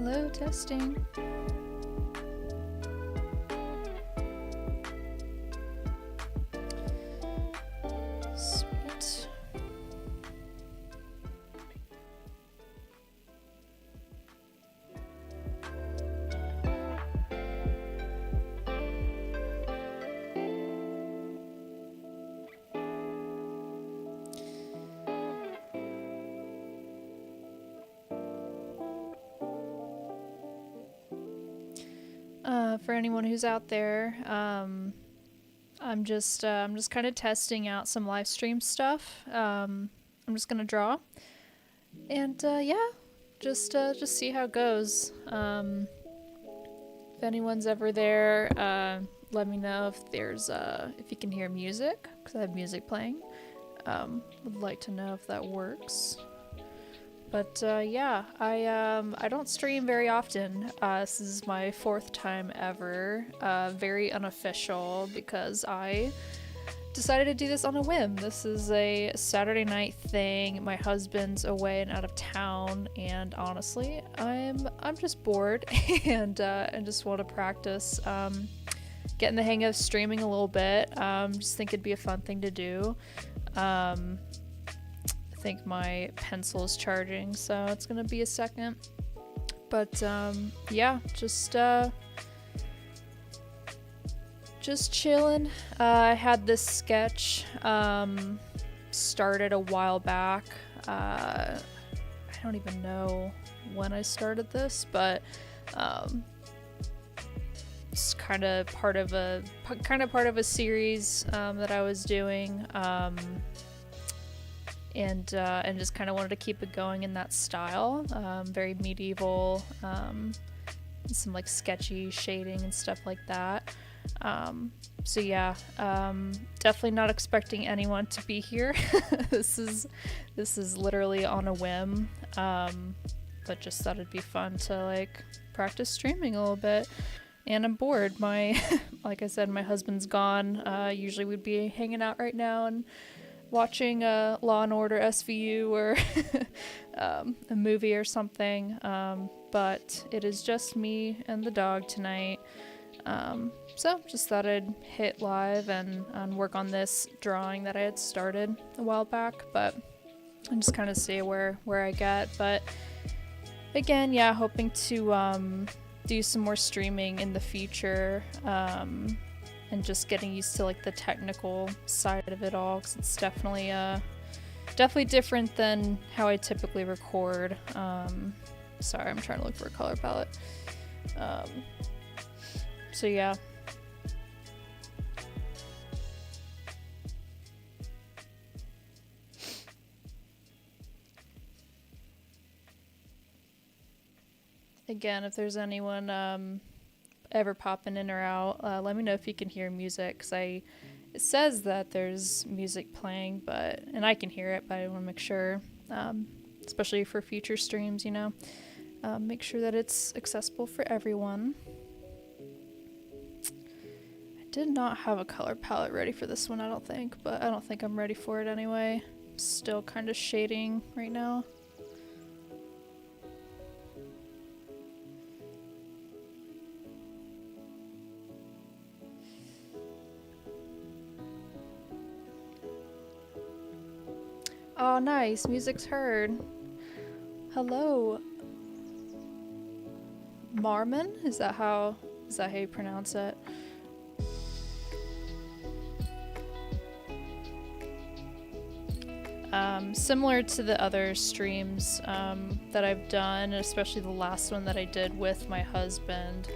Hello, testing. Sweet. For anyone who's out there, I'm just kind of testing out some live stream stuff. I'm just gonna draw, and yeah, just see how it goes. If anyone's ever there, let me know if there's if you can hear music, because I have music playing. Would like to know if that works. But yeah, I don't stream very often. This is my 4th time ever. Very unofficial because I decided to do this on a whim. This is a Saturday night thing. My husband's away and out of town, and honestly, I'm just bored and just want to practice getting the hang of streaming a little bit. Just think it'd be a fun thing to do. I think my pencil is charging, so it's gonna be a second. But yeah, just chilling. I had this sketch started a while back. I don't even know when I started this, but it's kind of part of a series that I was doing. And just kind of wanted to keep it going in that style, very medieval, some like sketchy shading and stuff like that. So yeah, definitely not expecting anyone to be here. This is literally on a whim, but just thought it'd be fun to like practice streaming a little bit. And I'm bored. Like I said, my husband's gone. Usually we'd be hanging out right now and watching Law and Order SVU or a movie or something, but it is just me and the dog tonight. So just thought I'd hit live and work on this drawing that I had started a while back, but and just kind of see where I get. But again, yeah, hoping to do some more streaming in the future. And just getting used to like the technical side of it all, because it's definitely different than how I typically record. Sorry, I'm trying to look for a color palette. So yeah. Again, if there's anyone ever popping in or out, let me know if you can hear music, because it says that there's music playing, and I can hear it, but I want to make sure, especially for future streams, make sure that it's accessible for everyone. I did not have a color palette ready for this one, I don't think, but I don't think I'm ready for it anyway. Still kind of shading right now. Oh, nice. Music's heard. Hello. Marmon? Is that how you pronounce it? Similar to the other streams that I've done, especially the last one that I did with my husband.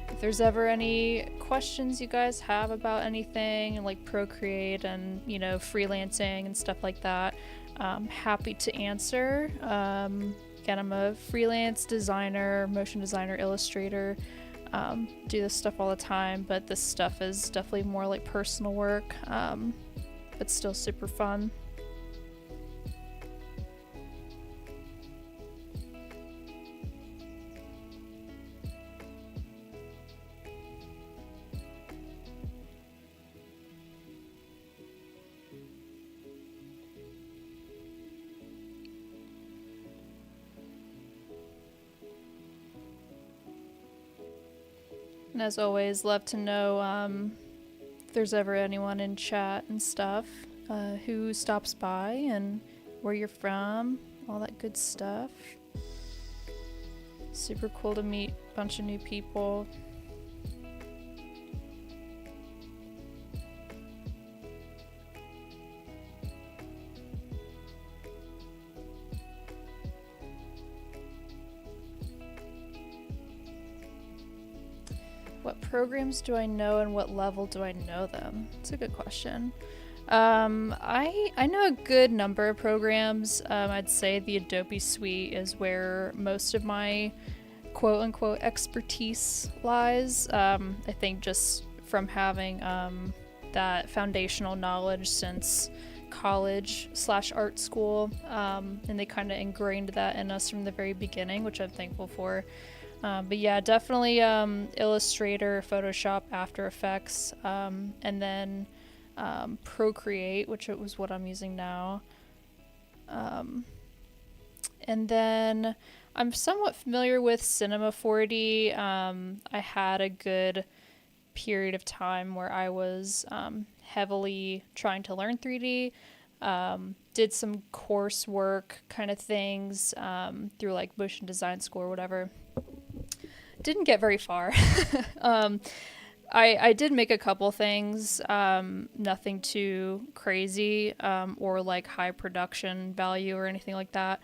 If there's ever any questions you guys have about anything like Procreate and freelancing and stuff like that, happy to answer. Again, I'm a freelance designer, motion designer, illustrator. Do this stuff all the time, but this stuff is definitely more like personal work, but still super fun. And as always, love to know if there's ever anyone in chat and stuff who stops by and where you're from, all that good stuff. Super cool to meet a bunch of new people. What programs do I know and what level do I know them? It's a good question. I know a good number of programs. I'd say the Adobe Suite is where most of my quote-unquote expertise lies. I think just from having that foundational knowledge since college/art school, and they kind of ingrained that in us from the very beginning, which I'm thankful for. But yeah, definitely Illustrator, Photoshop, After Effects, and then Procreate, which was what I'm using now. And then I'm somewhat familiar with Cinema 4D. I had a good period of time where I was heavily trying to learn 3D. Did some coursework kind of things through like motion design school or whatever. Didn't get very far. I did make a couple things, nothing too crazy or like high production value or anything like that.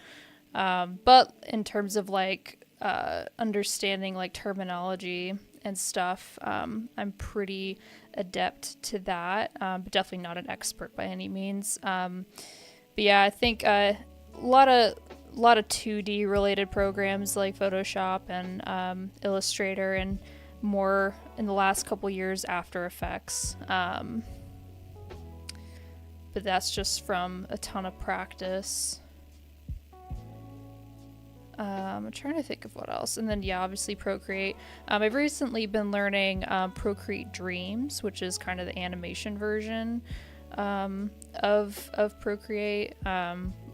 But in terms of like understanding like terminology and stuff, I'm pretty adept to that, but definitely not an expert by any means. But yeah, I think a lot of 2D related programs like Photoshop and Illustrator, and more in the last couple years After Effects. But that's just from a ton of practice. I'm trying to think of what else. And then, yeah, obviously Procreate. I've recently been learning Procreate Dreams, which is kind of the animation version of Procreate.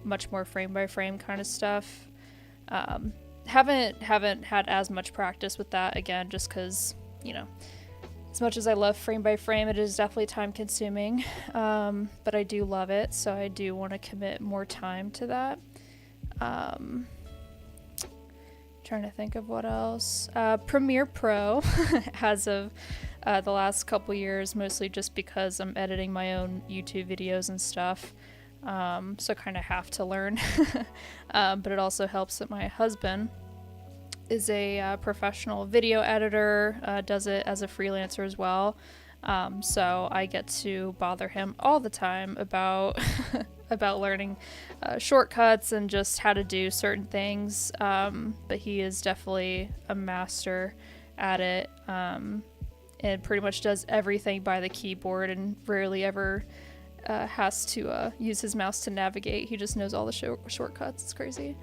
Much more frame by frame kind of stuff. Haven't had as much practice with that, again, just because, you know, as much as I love frame by frame, it is definitely time consuming. But I do love it, so I do want to commit more time to that. Trying to think of what else. Premiere Pro as of the last couple years, mostly just because I'm editing my own YouTube videos and stuff. So kind of have to learn. But it also helps that my husband is a professional video editor, does it as a freelancer as well. So I get to bother him all the time about about learning shortcuts and just how to do certain things. But he is definitely a master at it, and pretty much does everything by the keyboard and rarely ever has to use his mouse to navigate. He just knows all the shortcuts. It's crazy.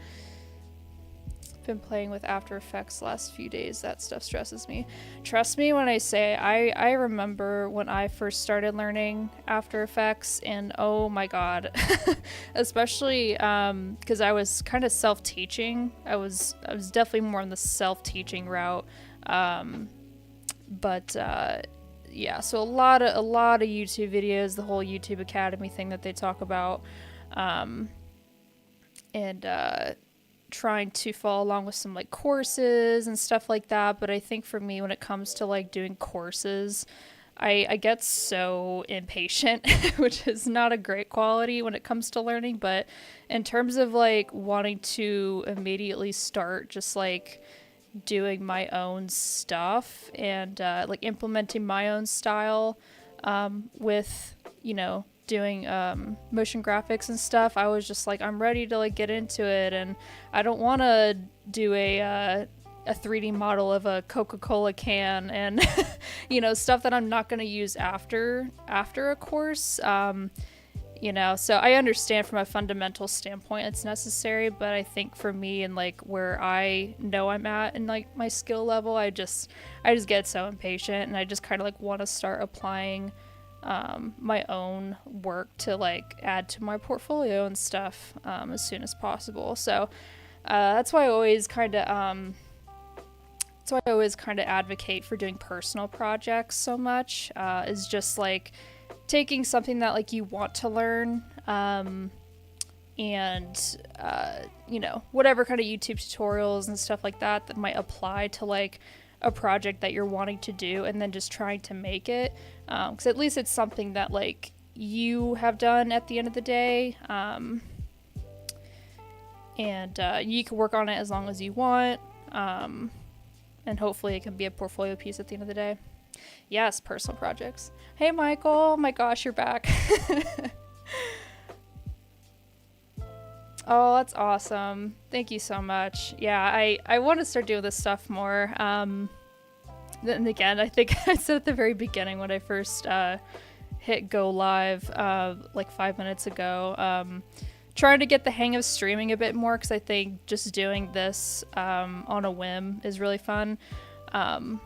Been playing with After Effects the last few days. That stuff stresses me. Trust me when I say I remember when I first started learning After Effects, and oh my god, especially because I was kind of self-teaching. I was definitely more on the self-teaching route, but yeah, so a lot of YouTube videos, the whole YouTube Academy thing that they talk about, and trying to follow along with some like courses and stuff like that. But I think for me, when it comes to like doing courses, I get so impatient, which is not a great quality when it comes to learning. But in terms of like wanting to immediately start just like doing my own stuff and like implementing my own style with, you know, doing motion graphics and stuff, I was just like, I'm ready to like get into it, and I don't want to do a 3D model of a Coca-Cola can and you know, stuff that I'm not going to use after a course. You know, so I understand from a fundamental standpoint it's necessary, but I think for me and like where I know I'm at in like my skill level, I just get so impatient, and I just kind of like want to start applying my own work to like add to my portfolio and stuff as soon as possible. So that's why I always kind of that's why I always kind of advocate for doing personal projects so much, is just like taking something that like you want to learn, and whatever kind of YouTube tutorials and stuff like that that might apply to like a project that you're wanting to do, and then just trying to make it, because at least it's something that like you have done at the end of the day, and you can work on it as long as you want, and hopefully it can be a portfolio piece at the end of the day. Yes, personal projects. Hey Michael, oh my gosh, you're back. Oh, that's awesome. Thank you so much. Yeah, I want to start doing this stuff more. Then again, I think I said at the very beginning when I first hit go live like 5 minutes ago, trying to get the hang of streaming a bit more, because I think just doing this on a whim is really fun. And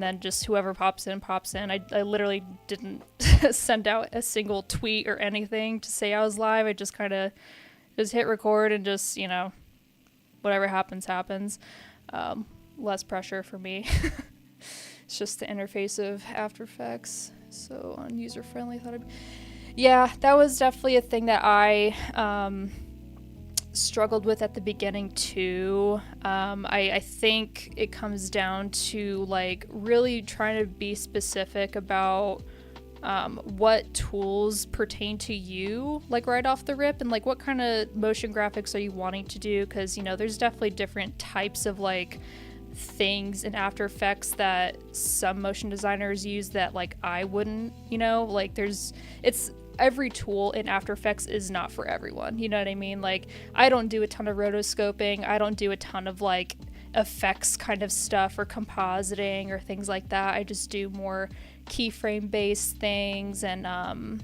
then just whoever pops in. I literally didn't send out a single tweet or anything to say I was live. I just kind of just hit record and just, whatever happens. Less pressure for me. It's just the interface of After Effects. So user-friendly. Yeah, that was definitely a thing that I struggled with at the beginning too. I think it comes down to like really trying to be specific about what tools pertain to you, like right off the rip, and like what kind of motion graphics are you wanting to do, because there's definitely different types of like things in After Effects that some motion designers use that like I wouldn't, like it's every tool in After Effects is not for everyone, you know what I mean? Like I don't do a ton of rotoscoping, I don't do a ton of like effects kind of stuff or compositing or things like that. I just do more keyframe based things and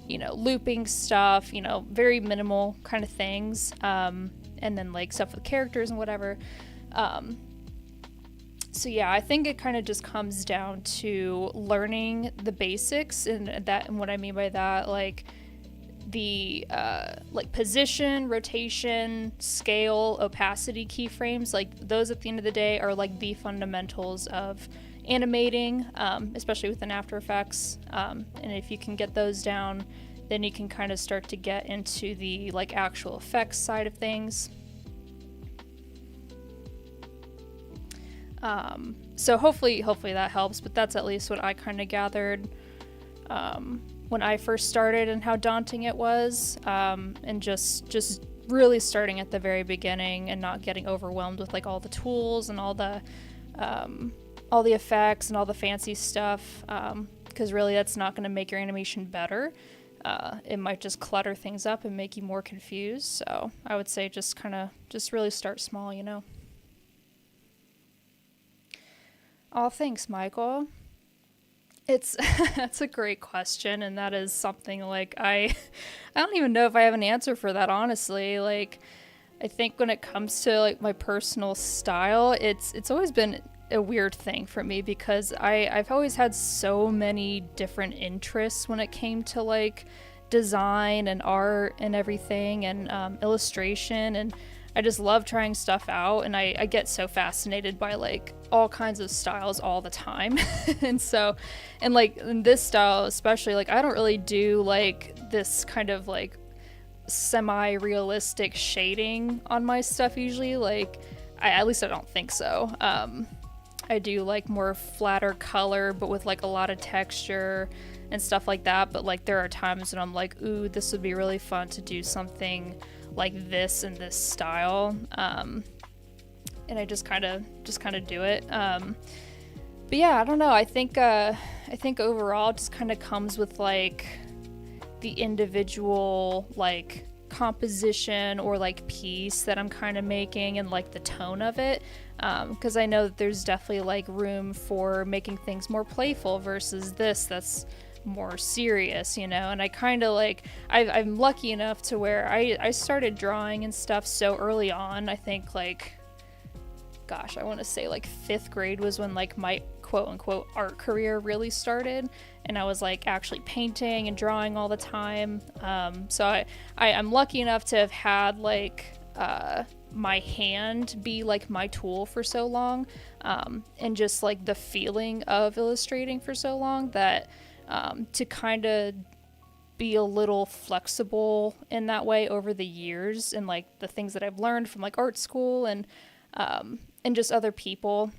looping stuff, very minimal kind of things, and then like stuff with characters and whatever. So yeah, I think it kind of just comes down to learning the basics, and what I mean by that, like the like position, rotation, scale, opacity keyframes, like those at the end of the day are like the fundamentals of animating, especially within After Effects. And if you can get those down, then you can kind of start to get into the like actual effects side of things. So hopefully that helps, but that's at least what I kind of gathered when I first started and how daunting it was, and just really starting at the very beginning and not getting overwhelmed with like all the tools and all the effects and all the fancy stuff, because really that's not going to make your animation better. It might just clutter things up and make you more confused. So I would say just really start small, Oh, thanks, Michael. That's a great question, and that is something like I don't even know if I have an answer for that, honestly. Like, I think when it comes to like my personal style, it's always been a weird thing for me, because I've always had so many different interests when it came to like design and art and everything, and illustration, and I just love trying stuff out, and I get so fascinated by like all kinds of styles all the time. and like in this style especially, like I don't really do like this kind of like semi-realistic shading on my stuff usually. Like at least I don't think so. I do like more flatter color but with like a lot of texture and stuff like that, but like there are times when I'm like, ooh, this would be really fun to do something like this in this style, and I just kind of do it. But yeah, I don't know. I think overall it just kind of comes with like the individual like composition or like piece that I'm kind of making and like the tone of it, because I know that there's definitely like room for making things more playful versus this that's more serious, and I kind of like I'm lucky enough to where I started drawing and stuff so early on. I think like, gosh, I want to say like 5th grade was when like my quote-unquote art career really started, and I was like actually painting and drawing all the time. So I'm lucky enough to have had like my hand be like my tool for so long, and just like the feeling of illustrating for so long, that to kind of be a little flexible in that way over the years, and like the things that I've learned from like art school and just other people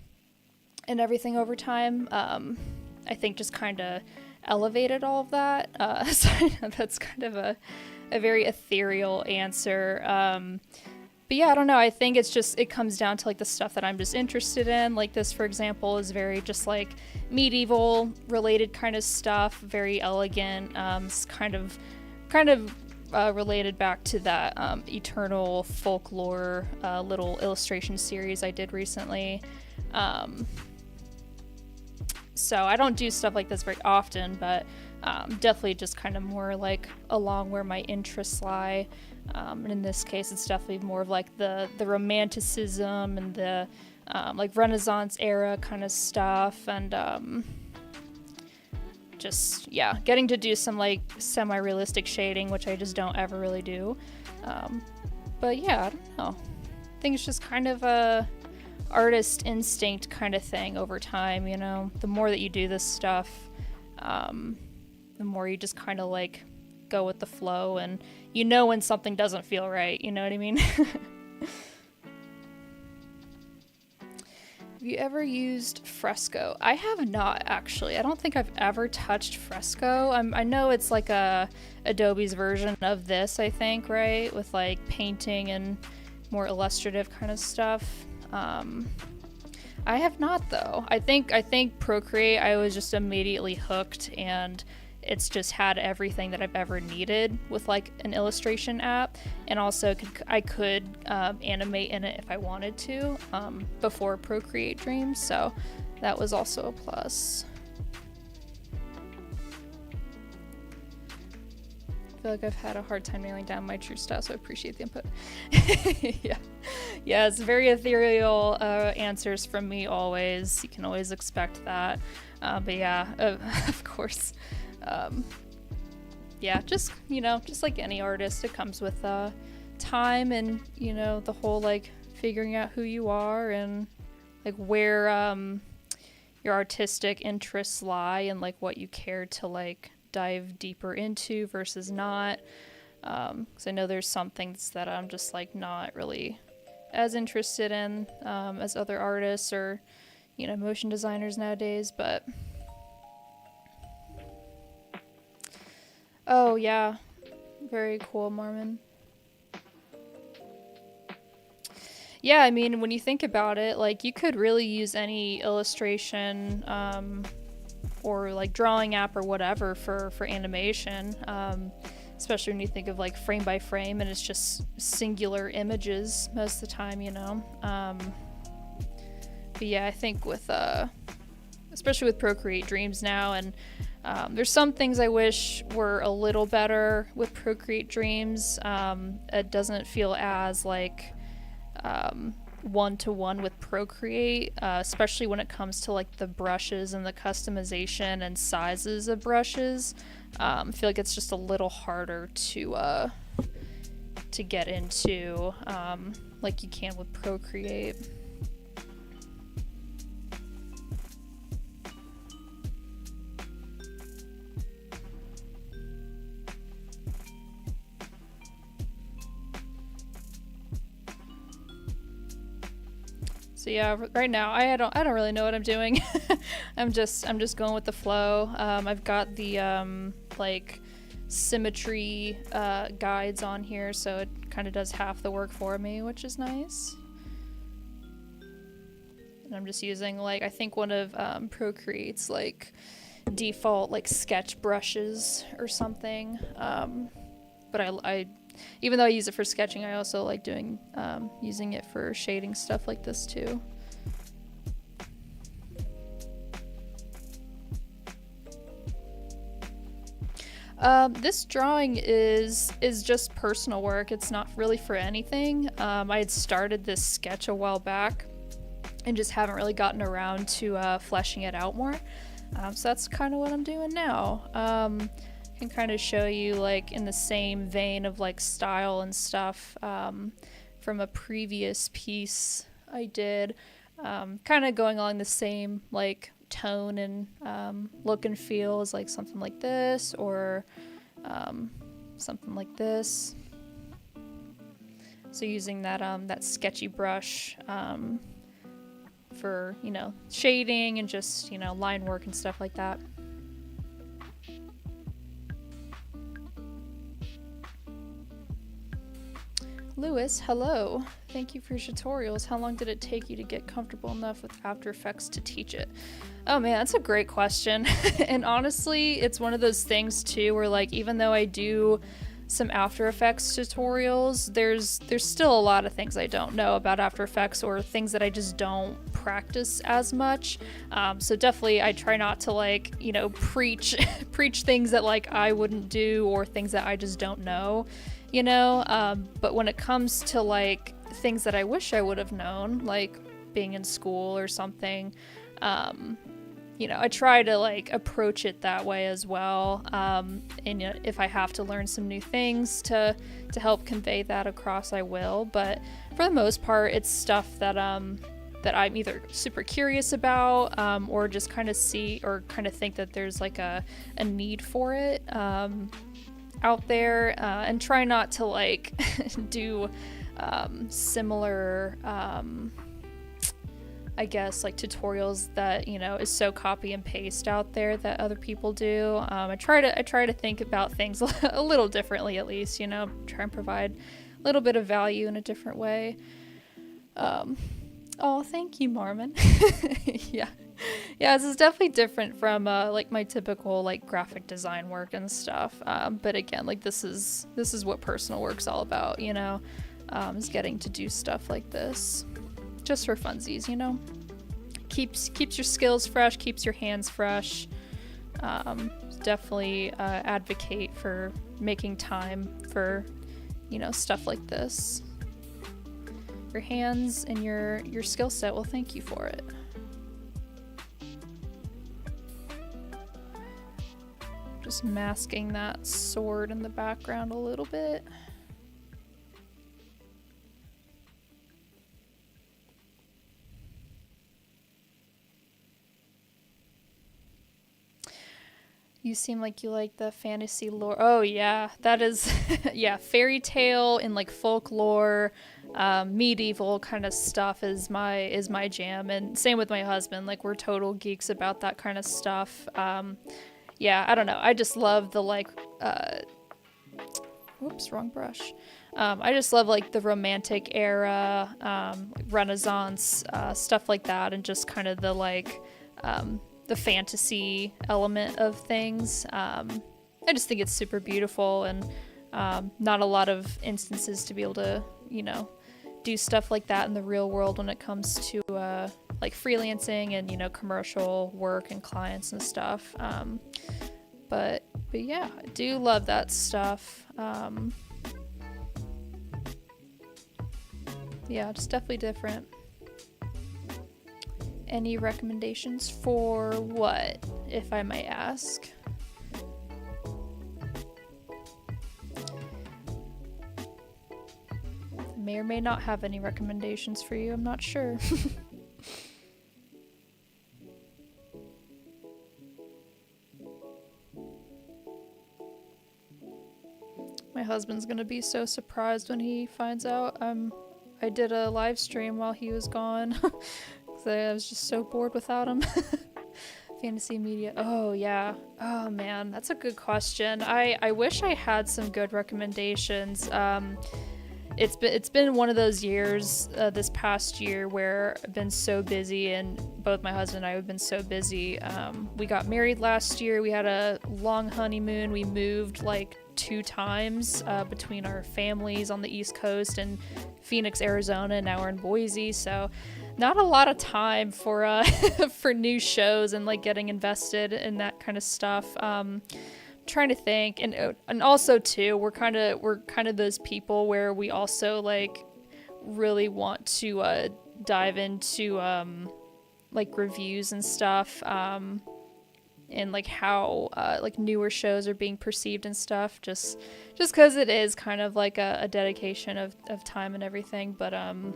and everything over time, I think just kind of elevated all of that. So I know that's kind of a very ethereal answer. But yeah, I don't know. I think it's just, it comes down to like the stuff that I'm just interested in. Like this, for example, is very just like medieval related kind of stuff, very elegant, kind of related back to that Eternal Folklore little illustration series I did recently. So I don't do stuff like this very often, but definitely just kind of more like along where my interests lie. And in this case, it's definitely more of like the romanticism and the like Renaissance era kind of stuff, and just, yeah, getting to do some like semi-realistic shading, which I just don't ever really do. But yeah, I don't know. I think it's just kind of a artist instinct kind of thing over time, you know? The more that you do this stuff, the more you just kind of like go with the flow, and you know when something doesn't feel right, you know what I mean? Have you ever used Fresco? I have not, actually. I don't think I've ever touched Fresco. I know it's like Adobe's version of this, I think, right? With like painting and more illustrative kind of stuff. I have not, though. I think Procreate, I was just immediately hooked, and it's just had everything that I've ever needed with like an illustration app, and also I could animate in it if I wanted to before Procreate Dreams, so that was also a plus. I feel like I've had a hard time nailing down my true style, so I appreciate the input. Yeah, it's very ethereal answers from me always. You can always expect that. But yeah, of course. Yeah, just, you know, just like any artist, it comes with time, and, you know, the whole like figuring out who you are and like where your artistic interests lie, and like what you care to like dive deeper into versus not. Because I know there's some things that I'm just like not really as interested in as other artists or, you know, motion designers nowadays, but oh yeah, very cool, Mormon. Yeah, I mean, when you think about it, like you could really use any illustration or like drawing app or whatever for animation, especially when you think of like frame by frame and it's just singular images most of the time, you know. But yeah, I think with especially with Procreate Dreams now, and there's some things I wish were a little better with Procreate Dreams. It doesn't feel as like one-to-one with Procreate, especially when it comes to like the brushes and the customization and sizes of brushes. I feel like it's just a little harder to get into like you can with Procreate. So yeah, right now I don't really know what I'm doing. I'm just going with the flow. I've got the like symmetry guides on here, so it kind of does half the work for me, which is nice. And I'm just using like, I think one of Procreate's like default like sketch brushes or something. But I even though I use it for sketching, I also like doing using it for shading stuff like this too. This drawing is just personal work. It's not really for anything. I had started this sketch a while back and just haven't really gotten around to fleshing it out more. So that's kind of what I'm doing now. Can kind of show you like in the same vein of like style and stuff. from a previous piece I did, kind of going along the same like tone and look and feel as like something like this, or something like this. So using that sketchy brush for, you know, shading and just, you know, line work and stuff like that. Lewis, hello. Thank you for your tutorials. How long did it take you to get comfortable enough with After Effects to teach it? Oh man, that's a great question. And honestly, it's one of those things too where like even though I do some After Effects tutorials, there's still a lot of things I don't know about After Effects, or things that I just don't practice as much. So definitely I try not to like, you know, preach things that like I wouldn't do, or things that I just don't know, you know. But when it comes to like things that I wish I would have known, like being in school or something, you know, I try to like approach it that way as well. And if I have to learn some new things to help convey that across, I will. But for the most part, it's stuff that that I'm either super curious about, or just kind of see or kind of think that there's like a need for it out there, and try not to like do similar I guess like tutorials that, you know, is so copy and paste out there that other people do. I try to think about things a little differently, at least, you know, try and provide a little bit of value in a different way. Oh, thank you, Marmon. Yeah, this is definitely different from like my typical like graphic design work and stuff. But again, like this is what personal work's all about, you know, is getting to do stuff like this. Just for funsies, you know. Keeps your skills fresh, keeps your hands fresh. Definitely advocate for making time for, you know, stuff like this. Your hands and your skill set will thank you for it. Just masking that sword in the background a little bit. You seem like you like the fantasy lore. Oh yeah, that is, yeah, fairy tale and like folklore, medieval kind of stuff is my jam. And same with my husband, like we're total geeks about that kind of stuff. Yeah, I don't know. I just love the like, whoops, wrong brush. I just love like the Romantic era, Renaissance, stuff like that, and just kind of the like, the fantasy element of things. I just think it's super beautiful, and not a lot of instances to be able to, you know, do stuff like that in the real world when it comes to like freelancing and, you know, commercial work and clients and stuff. But yeah, I do love that stuff. Yeah, it's definitely different. Any recommendations for what, if I might ask? I may or may not have any recommendations for you, I'm not sure. My husband's gonna be so surprised when he finds out I did a live stream while he was gone. I was just so bored without him. Fantasy media. Oh yeah. Oh man, that's a good question. I wish I had some good recommendations. It's been one of those years, this past year, where I've been so busy, and both my husband and I have been so busy. We got married last year. We had a long honeymoon. We moved like 2 times between our families on the East Coast and Phoenix, Arizona, and now we're in Boise. So not a lot of time for for new shows and like getting invested in that kind of stuff. Trying to think, and also too, we're kind of those people where we also like really want to dive into like reviews and stuff. in like how like newer shows are being perceived and stuff, just because it is kind of like a dedication of time and everything. But I'm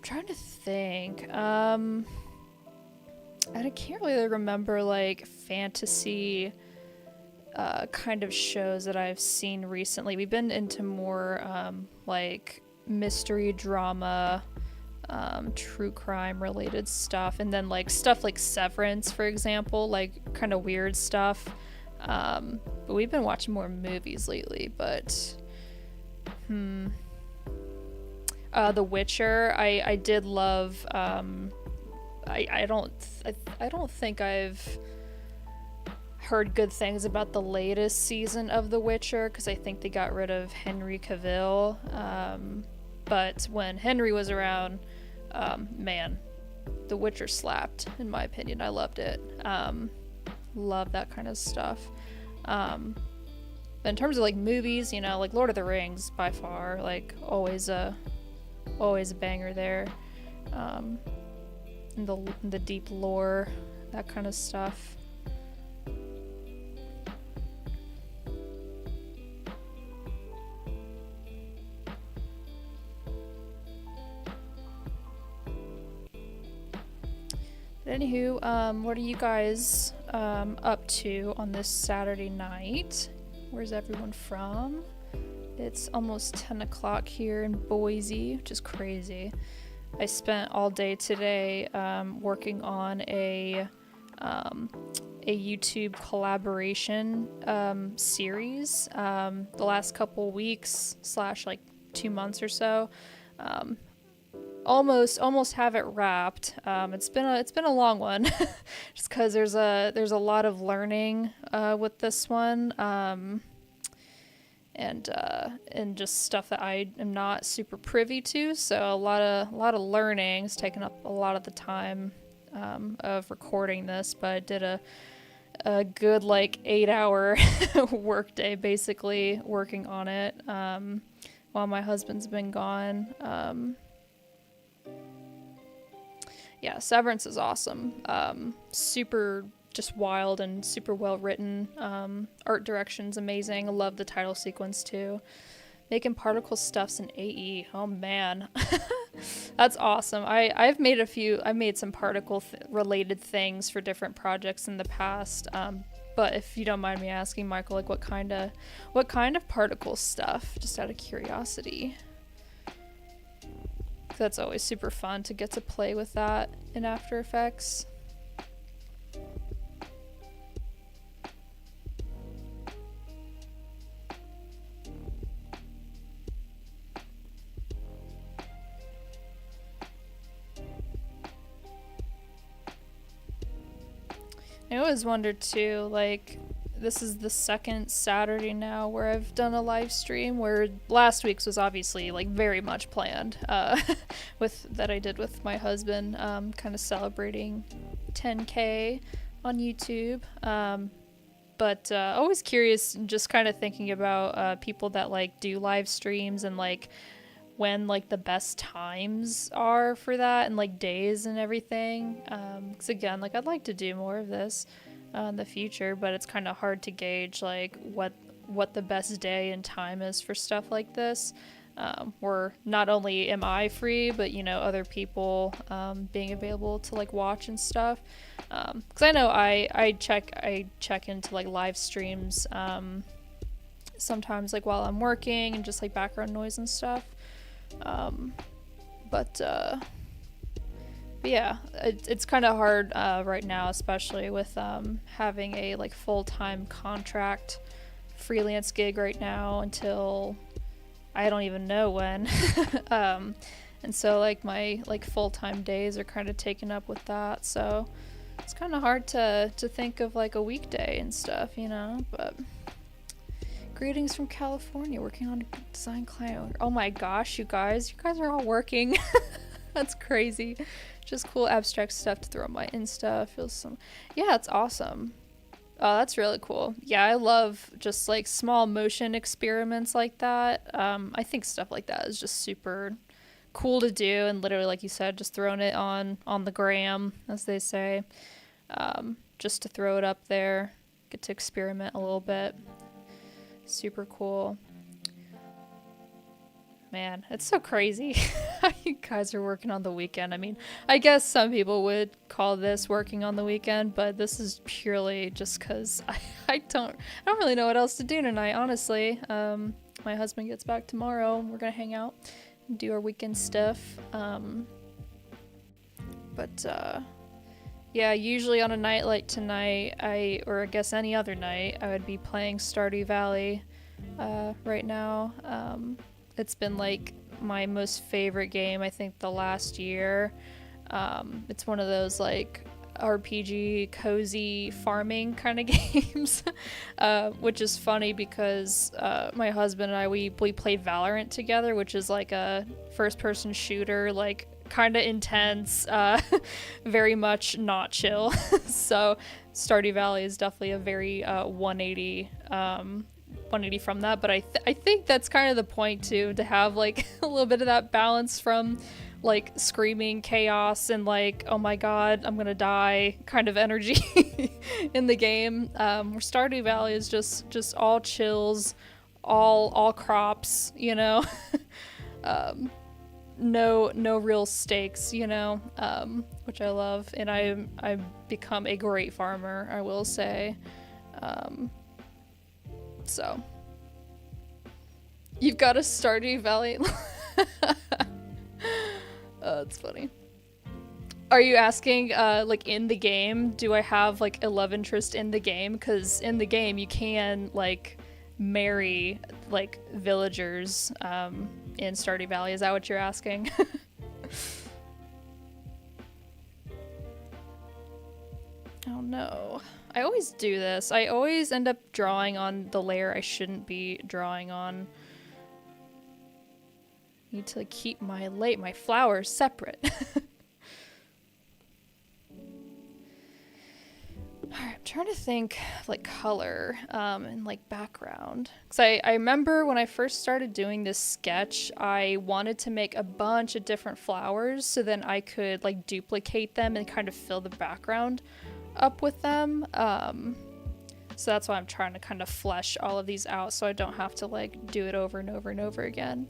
trying to think. I can't really remember like fantasy kind of shows that I've seen recently. We've been into more like mystery drama, true crime related stuff, and then like stuff like Severance, for example, like kind of weird stuff. But we've been watching more movies lately. But The Witcher, I did love. I don't think I've heard good things about the latest season of The Witcher, because I think they got rid of Henry Cavill. But when Henry was around, man, The Witcher slapped, in my opinion. I loved it. Love that kind of stuff. But in terms of like movies, you know, like Lord of the Rings, by far, like always a banger there. And the deep lore, that kind of stuff. But anywho, what are you guys up to on this Saturday night? Where's everyone from? It's almost 10 o'clock here in Boise, which is crazy. I spent all day today working on a YouTube collaboration series. The last couple weeks / like 2 months or so. Almost have it wrapped. It's been a long one, just because there's a lot of learning with this one. And just stuff that I am not super privy to, so a lot of learning has taken up a lot of the time of recording this. But I did a good like 8-hour work day, basically working on it while my husband's been gone. Yeah, Severance is awesome. Super just wild and super well written. Art direction's amazing. I love the title sequence too. Making particle stuffs in AE. Oh man, that's awesome. I've made some particle related things for different projects in the past. But if you don't mind me asking, Michael, like what kind of particle stuff? Just out of curiosity. That's always super fun to get to play with that in After Effects. I always wondered too, like, this is the second Saturday now where I've done a live stream, where last week's was obviously like very much planned that I did with my husband, kind of celebrating 10K on YouTube. But always curious, just kind of thinking about people that like do live streams and like when like the best times are for that and like days and everything. 'Cause again, like I'd like to do more of this in the future, but it's kind of hard to gauge like what the best day and time is for stuff like this. Where not only am I free, but you know, other people being available to like watch and stuff. Because I know I check into like live streams sometimes like while I'm working and just like background noise and stuff. But yeah, it's kind of hard right now, especially with having a like full-time contract freelance gig right now until I don't even know when. And so like my like full-time days are kind of taken up with that, so it's kind of hard to think of like a weekday and stuff, you know. But greetings from California, working on a design client. Oh my gosh, you guys are all working. That's crazy. Just cool abstract stuff to throw on my Insta. Yeah, it's awesome. Oh, that's really cool. Yeah, I love just like small motion experiments like that. I think stuff like that is just super cool to do, and literally, like you said, just throwing it on the gram, as they say. just to throw it up there, get to experiment a little bit. Super cool. Man, it's so crazy how you guys are working on the weekend. I mean, I guess some people would call this working on the weekend, but this is purely just because I don't really know what else to do tonight, honestly. My husband gets back tomorrow, and we're gonna hang out and do our weekend stuff. Yeah, usually on a night like tonight, or I guess any other night, I would be playing Stardew Valley right now. It's been like my most favorite game, I think, the last year. It's one of those like RPG cozy farming kind of games, which is funny because my husband and I, we played Valorant together, which is like a first-person shooter, like kind of intense, very much not chill. So Stardew Valley is definitely a very 180 from that, but I think that's kind of the point too, to have like a little bit of that balance from like screaming chaos and like, oh my god, I'm gonna die kind of energy in the game. Where Stardew Valley is just all chills, all crops, you know. No real stakes, you know, which I love, and I've become a great farmer, I will say. So you've got a Stardew Valley. Oh, it's funny. Are you asking, like, in the game, do I have, like, a love interest in the game? Because in the game, you can, like, marry, like, villagers, in Stardew Valley. Is that what you're asking? Oh, no. I always do this. I always end up drawing on the layer I shouldn't be drawing on. Need to keep my flowers separate. Alright, I'm trying to think of, like, color and, like, background. Because I remember when I first started doing this sketch, I wanted to make a bunch of different flowers so then I could, like, duplicate them and kind of fill the background up with them. So that's why I'm trying to kind of flesh all of these out so I don't have to, like, do it over and over and over again.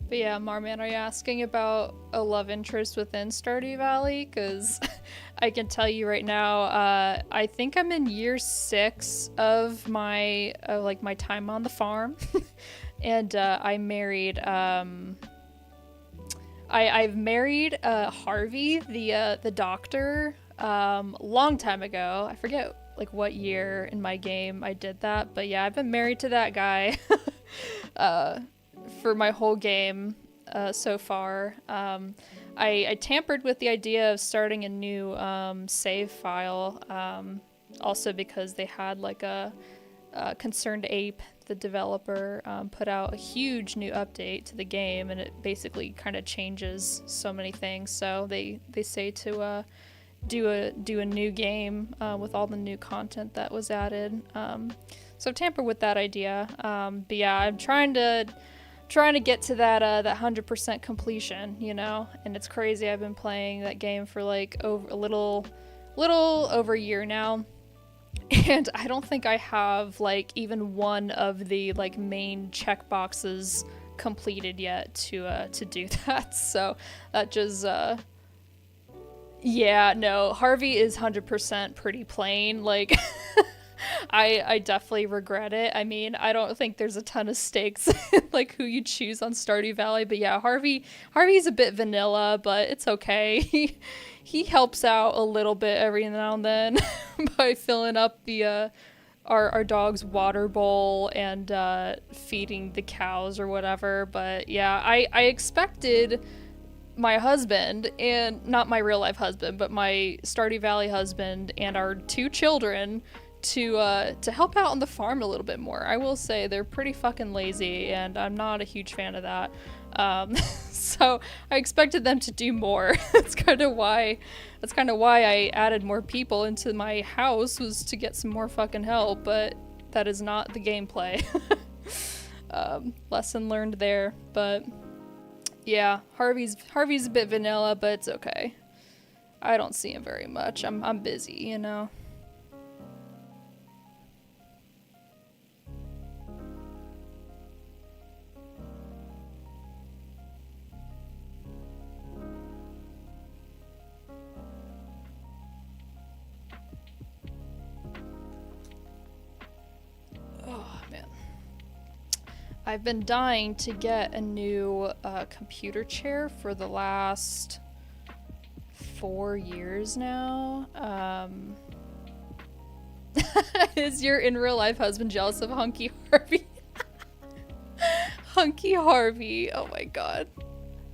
But yeah, Marman, are you asking about a love interest within Stardew Valley? Because I can tell you right now, I think I'm in year 6 of my like my time on the farm, and I married. I've married Harvey, the doctor, long time ago. I forget like what year in my game I did that, but yeah, I've been married to that guy. For my whole game so far. I tampered with the idea of starting a new save file, also because they had like a Concerned Ape, the developer, put out a huge new update to the game, and it basically kind of changes so many things. So they say to do a new game with all the new content that was added. So I've tampered with that idea. But yeah, I'm trying to get to that 100% completion, you know, and it's crazy. I've been playing that game for like a little over a year now, and I don't think I have like even one of the like main checkboxes completed yet to do that. So that just yeah, no, Harvey is 100% pretty plain, like. I definitely regret it. I mean, I don't think there's a ton of stakes in, like, who you choose on Stardew Valley, but yeah, Harvey's a bit vanilla, but it's okay. He helps out a little bit every now and then by filling up the our dog's water bowl and feeding the cows or whatever. But yeah, I expected my husband, and not my real life husband, but my Stardew Valley husband and our 2 children to help out on the farm a little bit more. I will say they're pretty fucking lazy, and I'm not a huge fan of that. So I expected them to do more. That's kind of why I added more people into my house, was to get some more fucking help, but that is not the gameplay. Lesson learned there, but yeah, Harvey's a bit vanilla, but it's okay. I don't see him very much. I'm busy, you know. Oh man. I've been dying to get a new computer chair for the last 4 years now. Is your in real life husband jealous of Hunky Harvey? Hunky Harvey. Oh my god.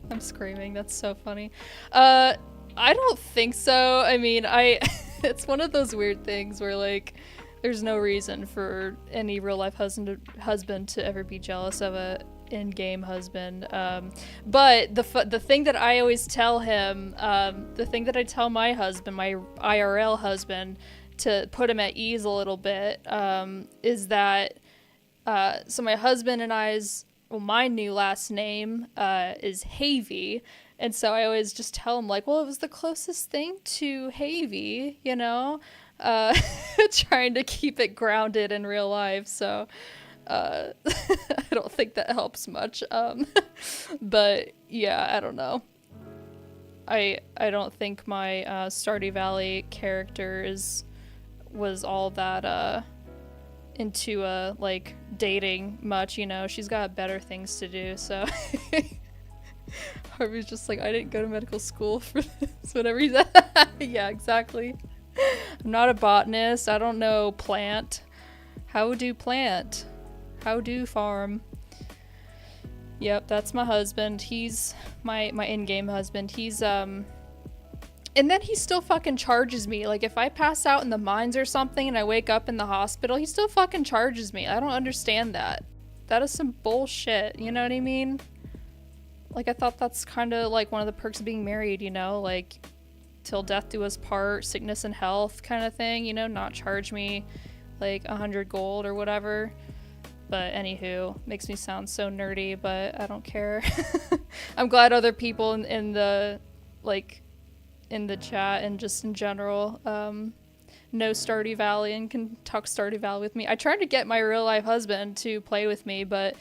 I'm screaming. That's so funny. I don't think so. I mean, it's one of those weird things where, like, there's no reason for any real life husband to ever be jealous of a in-game husband. But the thing that I always tell him, the thing that I tell my husband, my IRL husband, to put him at ease a little bit, is that so my husband and my new last name is Havy, and so I always just tell him, like, well, it was the closest thing to Havy, you know, trying to keep it grounded in real life. So I don't think that helps much. But yeah, I don't know. I don't think my Stardew Valley character was all that into like dating much, you know. She's got better things to do, so Harvey's just like, I didn't go to medical school for this, whatever he said. Yeah, exactly. I'm not a botanist. I don't know plant. How do plant? How do farm? Yep, that's my husband. He's my in-game husband. He's and then he still fucking charges me. Like, if I pass out in the mines or something and I wake up in the hospital, he still fucking charges me. I don't understand that. That is some bullshit, you know what I mean? Like, I thought that's kind of like one of the perks of being married, you know? Like, till death do us part, sickness and health kind of thing, you know? Not charge me like 100 gold or whatever. But anywho, makes me sound so nerdy, but I don't care. I'm glad other people in the, like, in the chat and just in general know Stardew Valley and can talk Stardew Valley with me. I tried to get my real life husband to play with me, but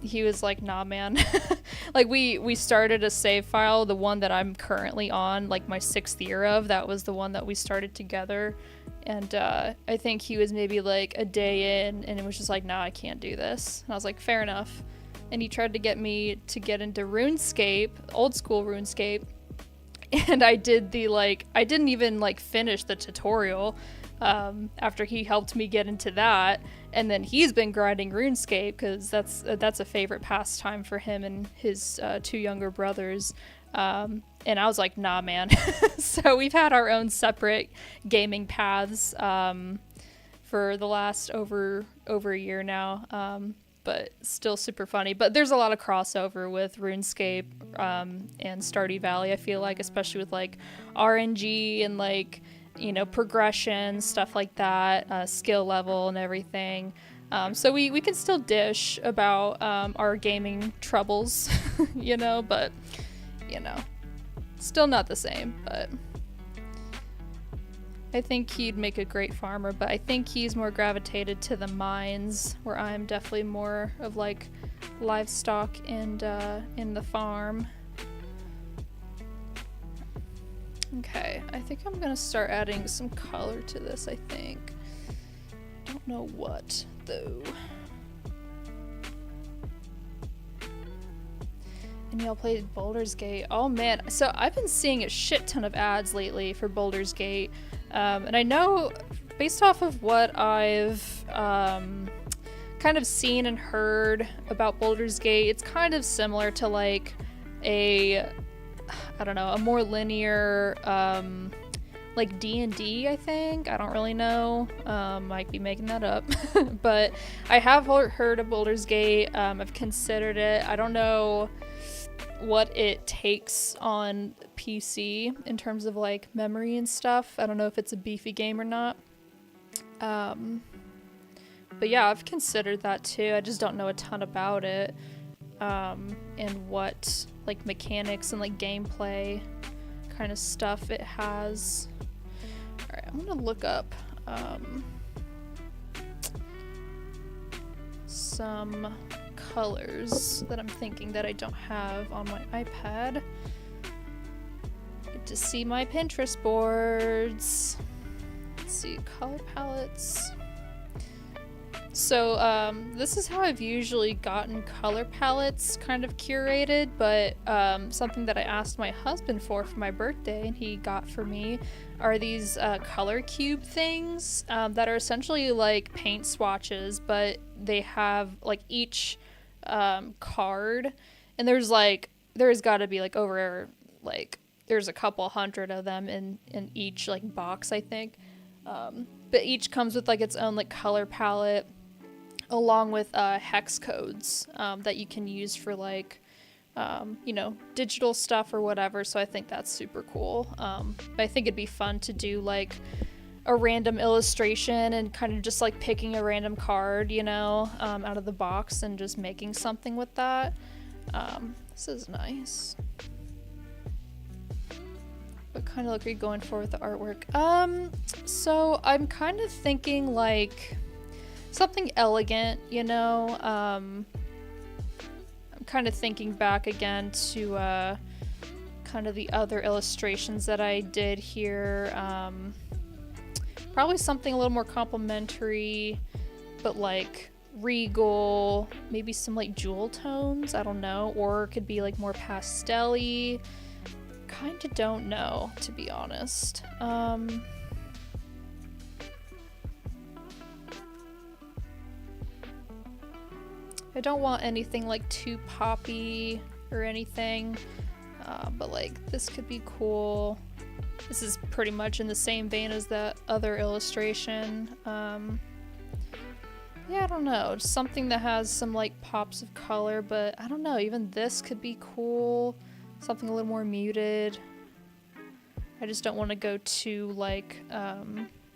he was like, nah, man. Like, we started a save file, the one that I'm currently on, like my 6th year of, that was the one that we started together. And I think he was maybe like a day in, and it was just like, nah, I can't do this. And I was like, fair enough. And he tried to get me to get into RuneScape, old school RuneScape. And I did I didn't even like finish the tutorial after he helped me get into that. And then he's been grinding RuneScape because that's a favorite pastime for him and his 2 younger brothers. And I was like, nah, man. So we've had our own separate gaming paths for the last over a year now. But still super funny. But there's a lot of crossover with RuneScape and Stardew Valley, I feel like, especially with like RNG and like, you know, progression, stuff like that, skill level and everything. So we can still dish about our gaming troubles, you know, but, you know, still not the same. But I think he'd make a great farmer, but I think he's more gravitated to the mines, where I'm definitely more of like livestock and in the farm. Okay, I think I'm gonna start adding some color to this, I think. Don't know what, though. And y'all played Baldur's Gate. Oh man, so I've been seeing a shit ton of ads lately for Baldur's Gate. And I know, based off of what I've kind of seen and heard about Baldur's Gate, it's kind of similar to like a more linear like D&D, I think. I don't really know. Might be making that up. But I have heard of Baldur's Gate. I've considered it. I don't know what it takes on PC in terms of like memory and stuff. I don't know if it's a beefy game or not. But yeah, I've considered that too. I just don't know a ton about it. And what like mechanics and like gameplay kind of stuff it has. Alright, I'm gonna look up some colors that I'm thinking that I don't have on my iPad. Get to see my Pinterest boards. Let's see, color palettes. So this is how I've usually gotten color palettes kind of curated, but something that I asked my husband for my birthday and he got for me are these color cube things that are essentially like paint swatches, but they have like each card, and there's got to be like over like there's a couple hundred of them in each like box, I think, but each comes with like its own like color palette, along with hex codes that you can use for like you know, digital stuff or whatever. So I think that's super cool. But I think it'd be fun to do like a random illustration and kind of just like picking a random card, you know, out of the box and just making something with that. This is nice. What kind of look are you going for with the artwork? So I'm kind of thinking like something elegant, you know. I'm kind of thinking back again to kind of the other illustrations that I did here. Probably something a little more complimentary, but like regal, maybe some like jewel tones, I don't know, or it could be like more pastel-y. Kind of don't know, to be honest. I don't want anything like too poppy or anything, but like this could be cool. This is pretty much in the same vein as that other illustration. Yeah, I don't know, just something that has some like pops of color, but I don't know, even this could be cool. Something a little more muted. I just don't want to go too like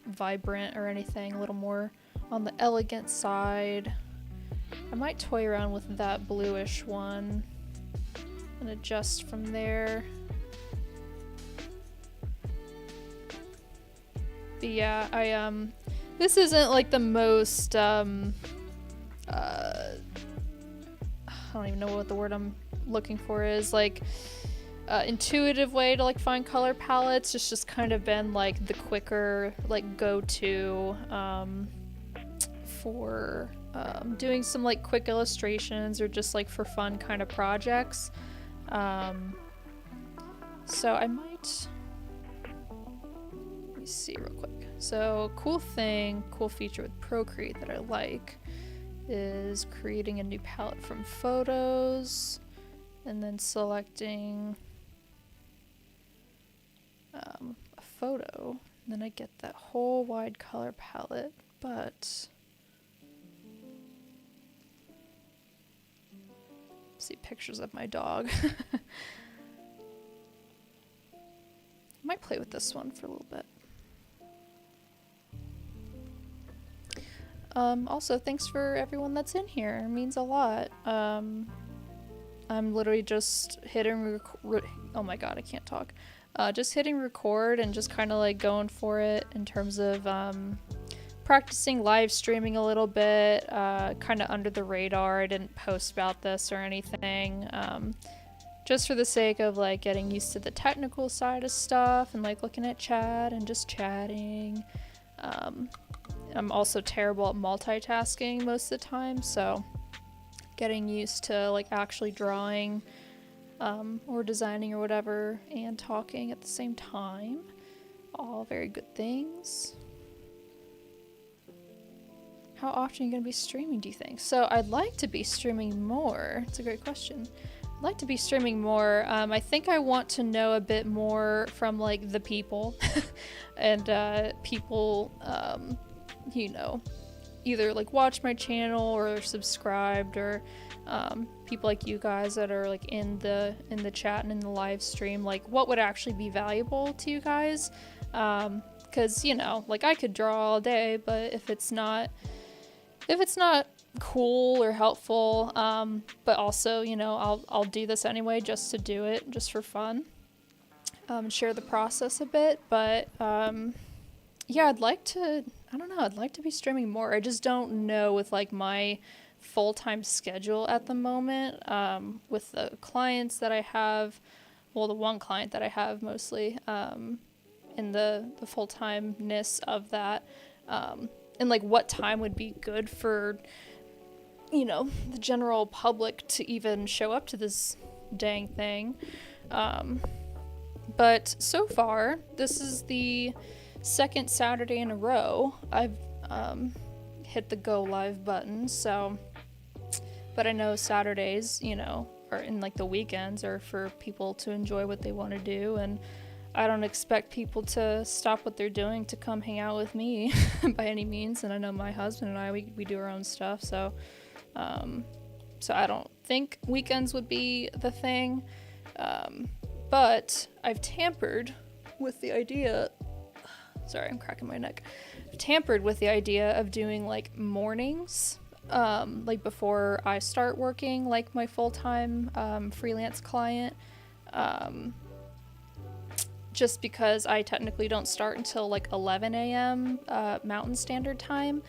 vibrant or anything, a little more on the elegant side. I might toy around with that bluish one and adjust from there. But yeah, this isn't like the most I don't even know what the word I'm looking for is, like intuitive way to like find color palettes. It's just kind of been like the quicker like go-to for doing some like quick illustrations or just like for fun kind of projects. So I might, let me see real quick. So cool feature with Procreate that I like is creating a new palette from photos and then selecting a photo, and then I get that whole wide color palette. But see pictures of my dog. I might play with this one for a little bit. Also, thanks for everyone that's in here. It means a lot. I'm literally just hitting oh my god, I can't talk. Just hitting record and just kind of like going for it in terms of practicing live streaming a little bit, kind of under the radar. I didn't post about this or anything. Just for the sake of like getting used to the technical side of stuff and like looking at chat and just chatting. I'm also terrible at multitasking most of the time, so getting used to like actually drawing or designing or whatever and talking at the same time. All very good things. How often are you going to be streaming, do you think? So I'd like to be streaming more. It's a great question. like to be streaming more. I think I want to know a bit more from like the people and people, you know, either like watch my channel or subscribed, or people like you guys that are like in the chat and in the live stream, like what would actually be valuable to you guys. Because, you know, like I could draw all day, but if it's not cool or helpful, but also, you know, I'll do this anyway just to do it, just for fun, share the process a bit. But yeah, I'd like to be streaming more. I just don't know with like my full-time schedule at the moment, with the clients that I have, well, the one client that I have mostly, and the full-timeness of that, and like what time would be good for, you know, the general public to even show up to this dang thing. But so far, this is the second Saturday in a row I've hit the go live button. So, but I know Saturdays, you know, or in like the weekends, are for people to enjoy what they want to do, and I don't expect people to stop what they're doing to come hang out with me by any means. And I know my husband and I, we do our own stuff, so so I don't think weekends would be the thing. But I've tampered with the idea. Sorry, I'm cracking my neck. I've tampered with the idea of doing like mornings, like before I start working, like my full-time freelance client. Just because I technically don't start until like 11 a.m. Mountain Standard Time.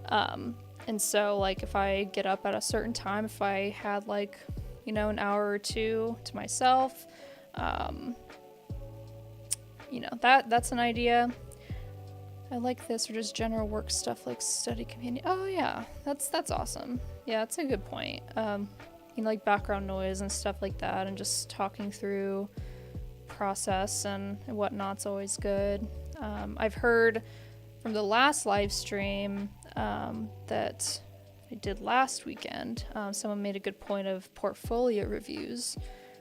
And so like if I get up at a certain time, if I had like, you know, an hour or two to myself, you know, that's an idea. I like this, or just general work stuff like study companion. Oh yeah, that's awesome. Yeah, that's a good point. You know, like background noise and stuff like that, and just talking through process and whatnot's always good. I've heard from the last live stream that I did last weekend, someone made a good point of portfolio reviews,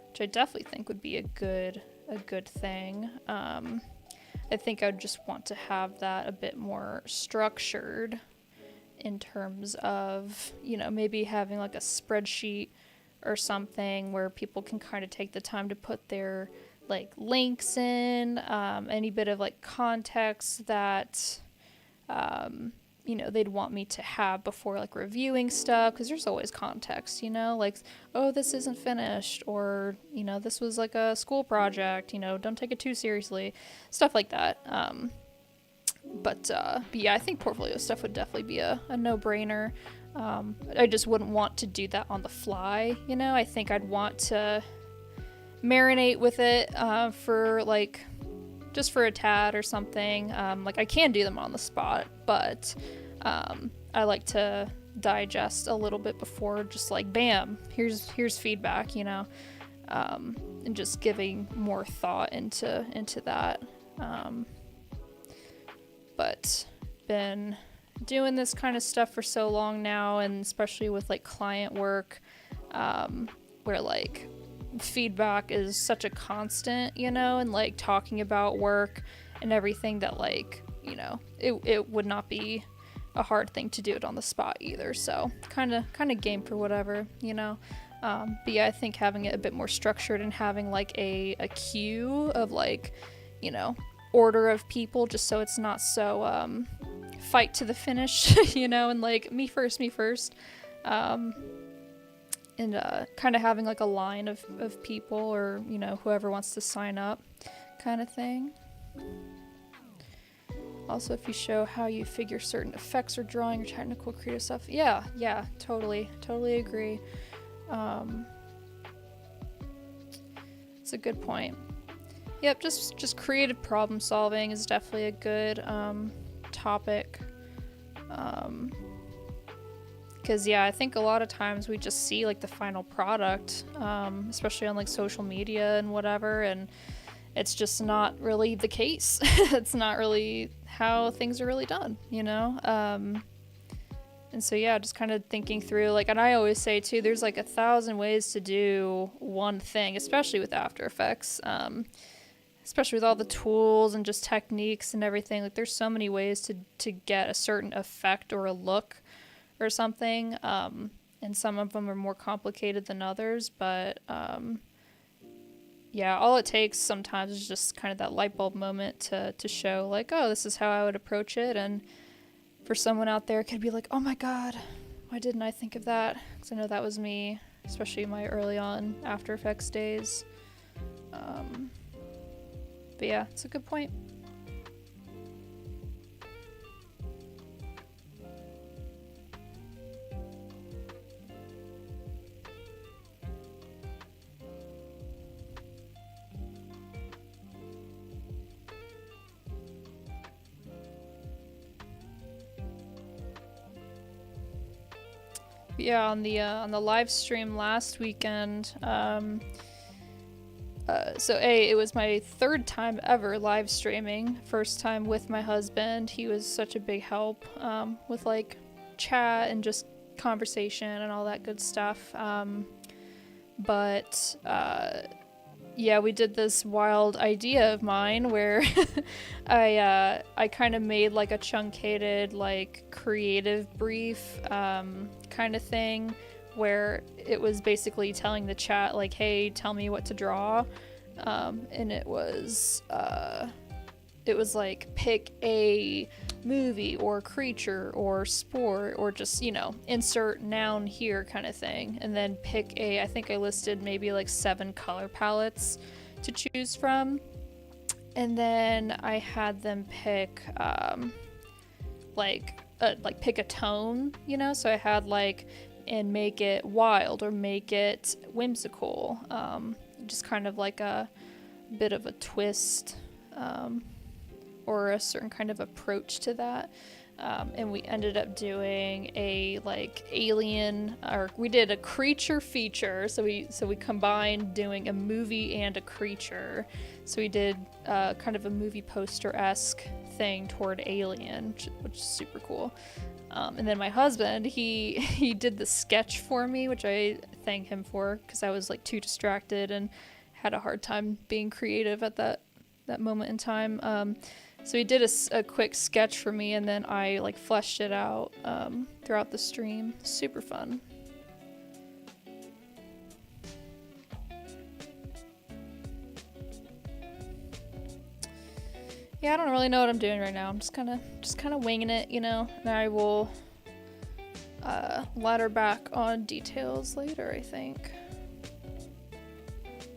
which I definitely think would be a good thing. I think I'd just want to have that a bit more structured in terms of, you know, maybe having like a spreadsheet or something where people can kind of take the time to put their like links in, any bit of like context that, you know, they'd want me to have before like reviewing stuff, because there's always context, you know, like, oh, this isn't finished, or, you know, this was like a school project, you know, don't take it too seriously, stuff like that. But yeah, I think portfolio stuff would definitely be a no-brainer. I just wouldn't want to do that on the fly, you know. I think I'd want to marinate with it for like just for a tad or something. Like I can do them on the spot, but I like to digest a little bit before, just like bam, here's feedback, you know, and just giving more thought into that. But been doing this kind of stuff for so long now, and especially with like client work, where like feedback is such a constant, you know, and like talking about work and everything, that like, you know, it would not be a hard thing to do it on the spot either. So kind of game for whatever, you know. But yeah, I think having it a bit more structured and having like a queue of like, you know, order of people, just so it's not so fight to the finish, you know, and like me first, and kind of having like a line of people, or, you know, whoever wants to sign up kind of thing. Also, if you show how you figure certain effects or drawing or technical creative stuff. Yeah, totally agree. It's a good point. Yep, just creative problem solving is definitely a good topic. Because yeah, I think a lot of times we just see like the final product, especially on like social media and whatever, and it's just not really the case. It's not really how things are really done, you know? And so yeah, just kind of thinking through, like, and I always say too, there's like 1,000 ways to do one thing, especially with After Effects, especially with all the tools and just techniques and everything. Like, there's so many ways to get a certain effect or a look or something, and some of them are more complicated than others, but yeah, all it takes sometimes is just kind of that light bulb moment to show, like, oh, this is how I would approach it. And for someone out there, it could be like, oh my god, why didn't I think of that? Because I know that was me, especially in my early on After Effects days. But yeah, it's a good point. Yeah, on the live stream last weekend, so it was my third time ever live streaming. First time with my husband. He was such a big help with like chat and just conversation and all that good stuff. But yeah, we did this wild idea of mine where I kind of made like a truncated, like, creative brief kind of thing, where it was basically telling the chat, like, hey, tell me what to draw, and it was like, pick a movie or creature or sport or just, you know, insert noun here kind of thing, and then pick I think I listed maybe like 7 color palettes to choose from, and then I had them pick pick a tone, you know, so I had like, and make it wild or make it whimsical, just kind of like a bit of a twist, or a certain kind of approach to that. And we ended up doing a like alien, or we did a creature feature. So we combined doing a movie and a creature. So we did kind of a movie poster-esque thing toward Alien, which is super cool. And then my husband, he did the sketch for me, which I thank him for, because I was like too distracted and had a hard time being creative at that moment in time. So he did a quick sketch for me, and then I like fleshed it out throughout the stream. Super fun. Yeah, I don't really know what I'm doing right now. I'm just kind of winging it, you know. And I will ladder back on details later, I think.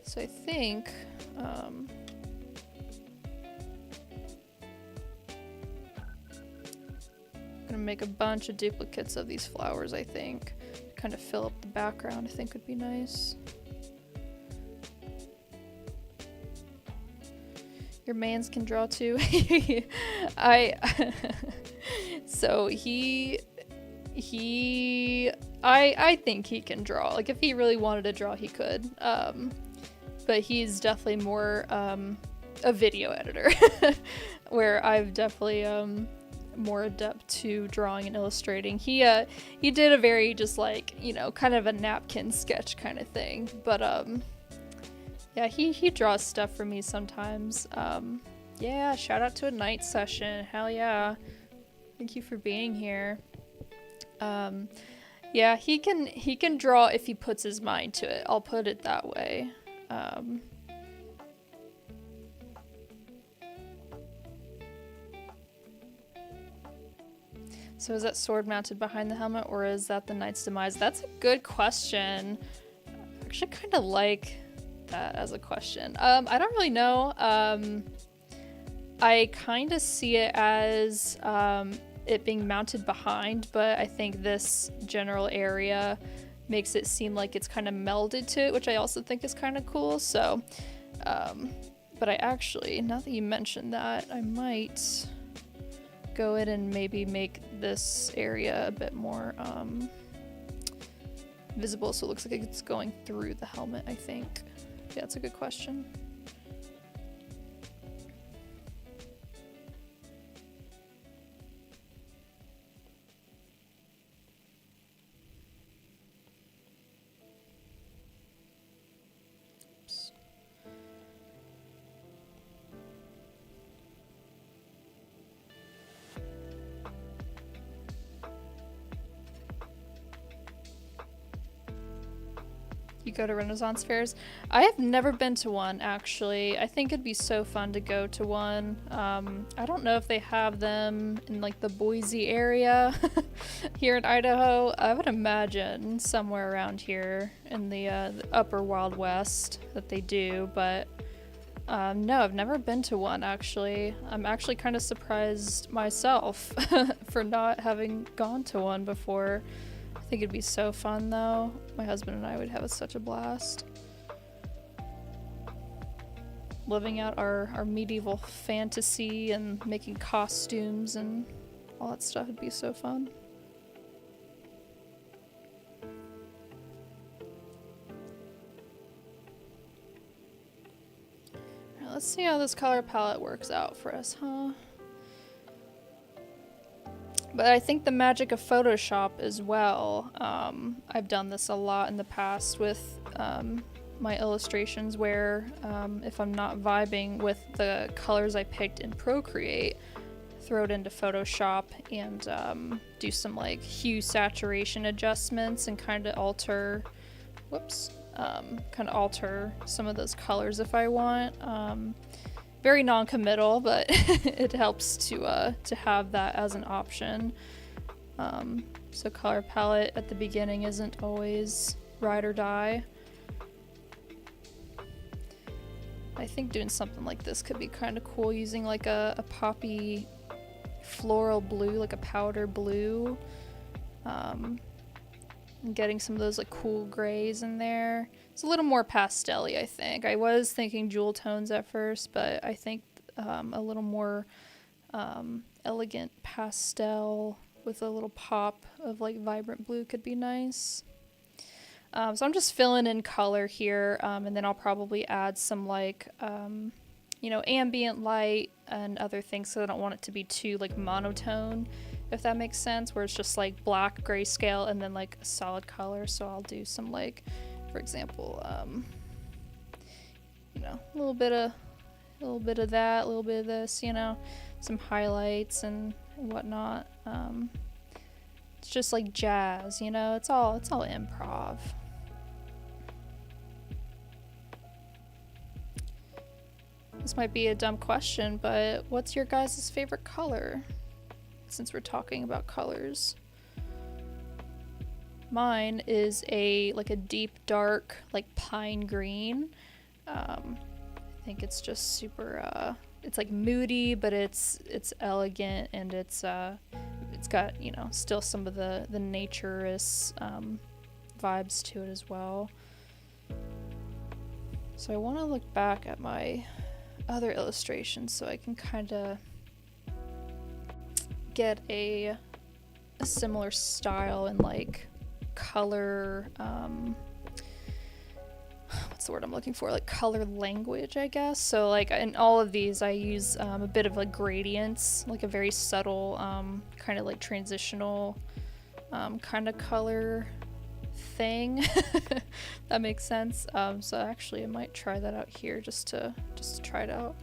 So I think I'm gonna make a bunch of duplicates of these flowers, I think. Kind of fill up the background, I think would be nice. Your mans can draw too. So I think he can draw. Like, if he really wanted to draw, he could. But he's definitely more a video editor, where I've definitely more adept to drawing and illustrating. He did a very just like, you know, kind of a napkin sketch kind of thing, but yeah, he draws stuff for me sometimes. Yeah, shout out to a night session. Hell yeah. Thank you for being here. Yeah, he can draw if he puts his mind to it. I'll put it that way. So is that sword mounted behind the helmet, or is that the knight's demise? That's a good question. I actually kind of like that as a question. I don't really know. I kind of see it as it being mounted behind, but I think this general area makes it seem like it's kind of melded to it, which I also think is kind of cool. So, but I actually, now that you mentioned that, I might go in and maybe make this area a bit more visible, so it looks like it's going through the helmet, I think. Yeah, that's a good question. You go to Renaissance fairs? I have never been to one, actually. I think it'd be so fun to go to one. I don't know if they have them in like the Boise area here in Idaho. I would imagine somewhere around here in the upper Wild West that they do, but no, I've never been to one, actually. I'm actually kind of surprised myself for not having gone to one before. I think it'd be so fun, though. My husband and I would have such a blast. Living out our medieval fantasy and making costumes and all that stuff would be so fun. Alright, let's see how this color palette works out for us, huh? But I think the magic of Photoshop as well. I've done this a lot in the past with my illustrations where if I'm not vibing with the colors I picked in Procreate, throw it into Photoshop and do some like hue saturation adjustments and kind of alter, alter some of those colors if I want. Very non-committal, but it helps to have that as an option. So color palette at the beginning isn't always ride or die. I think doing something like this could be kind of cool, using like a poppy floral blue, like a powder blue, and getting some of those like cool grays in there. It's a little more pastel-y, I think. I was thinking jewel tones at first, but I think a little more elegant pastel with a little pop of like vibrant blue could be nice. So I'm just filling in color here, and then I'll probably add some like, ambient light and other things, so I don't want it to be too like monotone, if that makes sense, where it's just like black grayscale and then like a solid color. So I'll do some like, for example, a little bit of that, a little bit of this, some highlights and whatnot. It's just like jazz, it's all improv. This might be a dumb question, but what's your guys' favorite color? Since we're talking about colors. Mine is a deep dark like pine green. I think it's just super it's like moody, but it's elegant, and it's got still some of the naturist vibes to it as well. So I want to look back at my other illustrations so I can kind of get a similar style and like color, what's the word I'm looking for, like color language, I guess. So like in all of these I use a bit of like gradients, like a very subtle kind of like transitional kind of color thing. That makes sense. So actually I might try that out here just to try it out.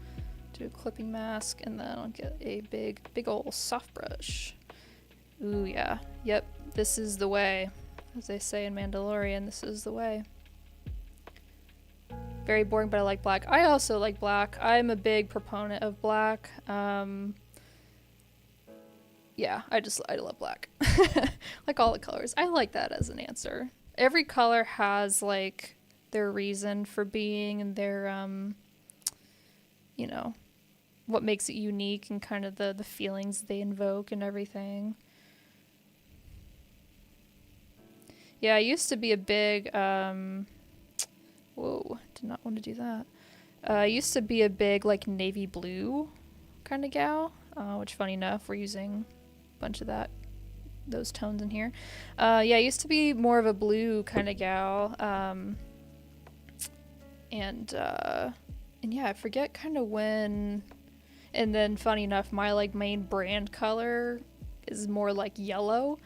Do a clipping mask, and then I'll get a big old soft brush. Ooh yeah, yep, this is the way. As they say in Mandalorian, this is the way. Very boring, but I like black. I also like black. I'm a big proponent of black. Yeah, I love black. Like all the colors. I like that as an answer. Every color has like their reason for being and their what makes it unique and kind of the feelings they invoke and everything. Yeah, I used to be a big whoa, did not want to do that. I used to be a big like navy blue kind of gal, which funny enough we're using a bunch of those tones in here. Yeah, I used to be more of a blue kind of gal, and yeah, I forget kind of when. And then funny enough, my like main brand color is more like yellow,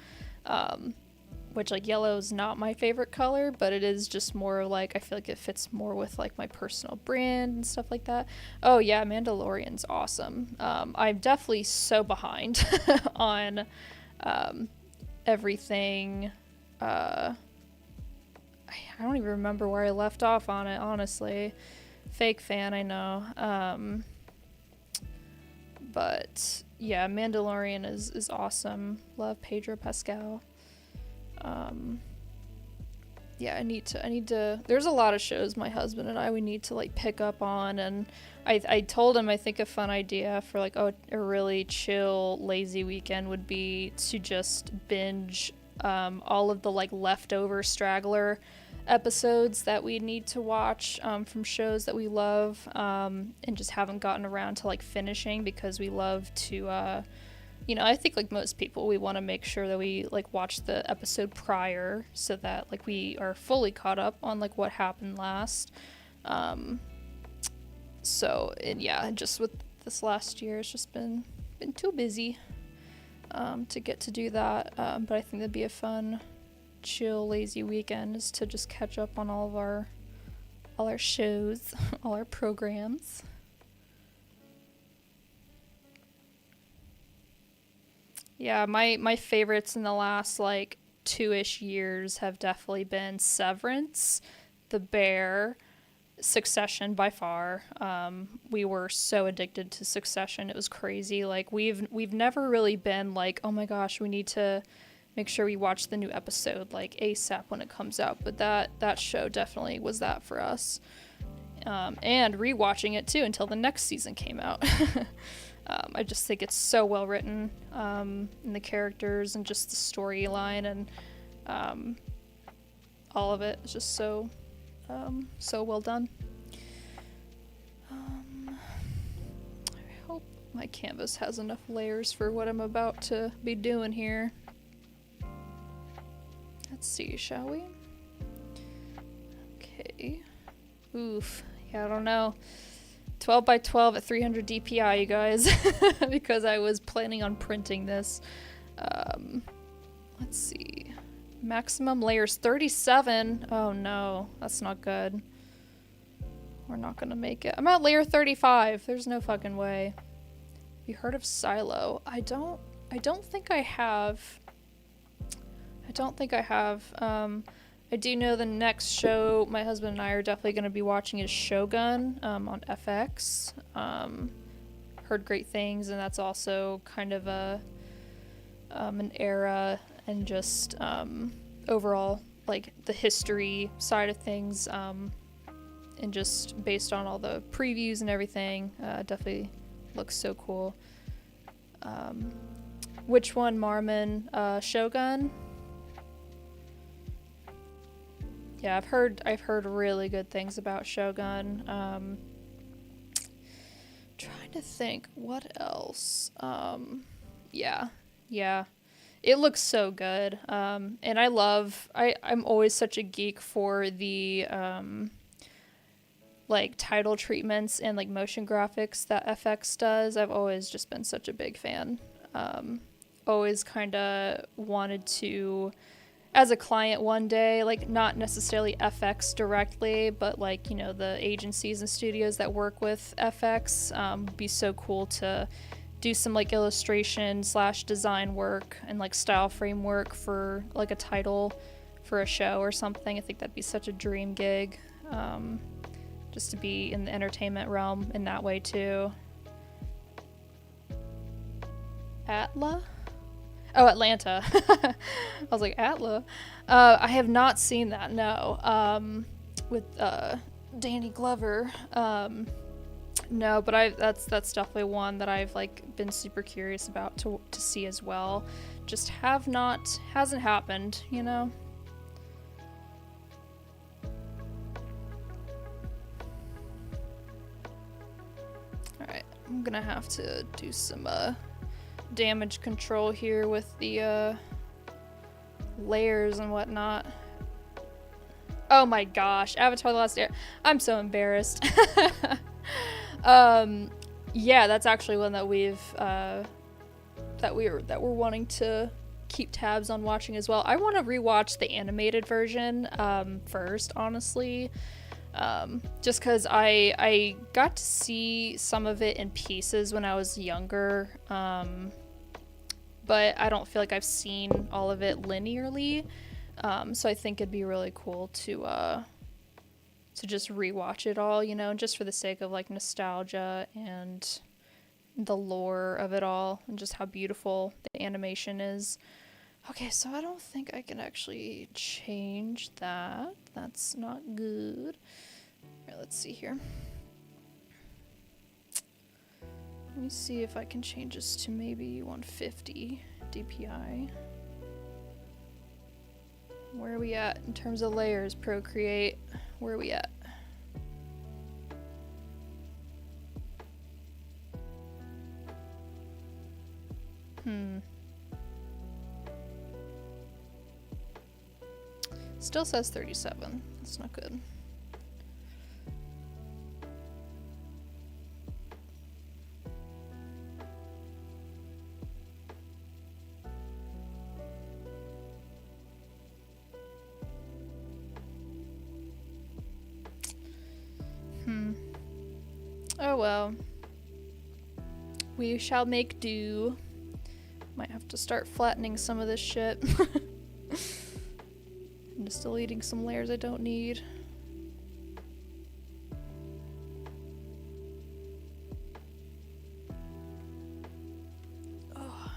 which like yellow is not my favorite color, but it is just more like, I feel like it fits more with like my personal brand and stuff like that. Oh yeah, Mandalorian's awesome. I'm definitely so behind on everything. I I don't even remember where I left off on it, honestly. Fake fan, I know. But yeah, Mandalorian is awesome. Love Pedro Pascal. Yeah, I need to, there's a lot of shows my husband and I, we need to like pick up on, and I told him I think a fun idea for like a really chill, lazy weekend would be to just binge all of the like leftover straggler episodes that we need to watch from shows that we love, and just haven't gotten around to like finishing, because we love to I think like most people, we want to make sure that we like watch the episode prior so that like we are fully caught up on like what happened last. So, and yeah, just with this last year, it's just been too busy to get to do that. But I think that'd be a fun, chill, lazy weekend, is to just catch up on all our shows, all our programs. Yeah, my favorites in the last like 2-ish years have definitely been Severance, The Bear, Succession by far. We were so addicted to Succession, it was crazy. Like we've never really been like, oh my gosh, we need to make sure we watch the new episode like ASAP when it comes out. But that show definitely was that for us. And rewatching it too until the next season came out. I just think it's so well written, and the characters and just the storyline, and all of it is just so well done. I hope my canvas has enough layers for what I'm about to be doing here. Let's see, shall we? Okay. Oof. Yeah, I don't know. 12 by 12 at 300 DPI, you guys, because I was planning on printing this. Let's see. Maximum layers 37. Oh no, that's not good. We're not gonna make it. I'm at layer 35. There's no fucking way. You heard of Silo? I don't think I have. I do know the next show my husband and I are definitely going to be watching is Shogun on FX. Heard great things, and that's also kind of an era and just overall like the history side of things, and just based on all the previews and everything, definitely looks so cool. Which one, Marmon? Shogun? Yeah, I've heard really good things about Shogun. Trying to think what else. Yeah. It looks so good. And I'm always such a geek for the like title treatments and like motion graphics that FX does. I've always just been such a big fan. Always kind of wanted to, as a client one day, like not necessarily FX directly, but like, the agencies and studios that work with FX, be so cool to do some like illustration / design work and like style framework for like a title for a show or something. I think that'd be such a dream gig, just to be in the entertainment realm in that way too. Atla? Oh, Atlanta. I was like, Atla? I have not seen that, no. With Danny Glover. No, but that's definitely one that I've like been super curious about to see as well. Just hasn't happened, Alright, I'm gonna have to do some damage control here with the layers and whatnot. Oh my gosh, Avatar: The Last Air. I'm so embarrassed. Yeah, that's actually one that we're wanting to keep tabs on watching as well. I want to rewatch the animated version first, honestly. Just because I got to see some of it in pieces when I was younger, but I don't feel like I've seen all of it linearly. So I think it'd be really cool to just rewatch it all, you know, just for the sake of like nostalgia and the lore of it all and just how beautiful the animation is. Okay, so I don't think I can actually change that. That's not good. All right, let's see here. Let me see if I can change this to maybe 150 DPI. Where are we at in terms of layers? Procreate. Where are we at? Still says 37. That's not good. Oh well. We shall make do. Might have to start flattening some of this shit. I'm just deleting some layers I don't need. Oh.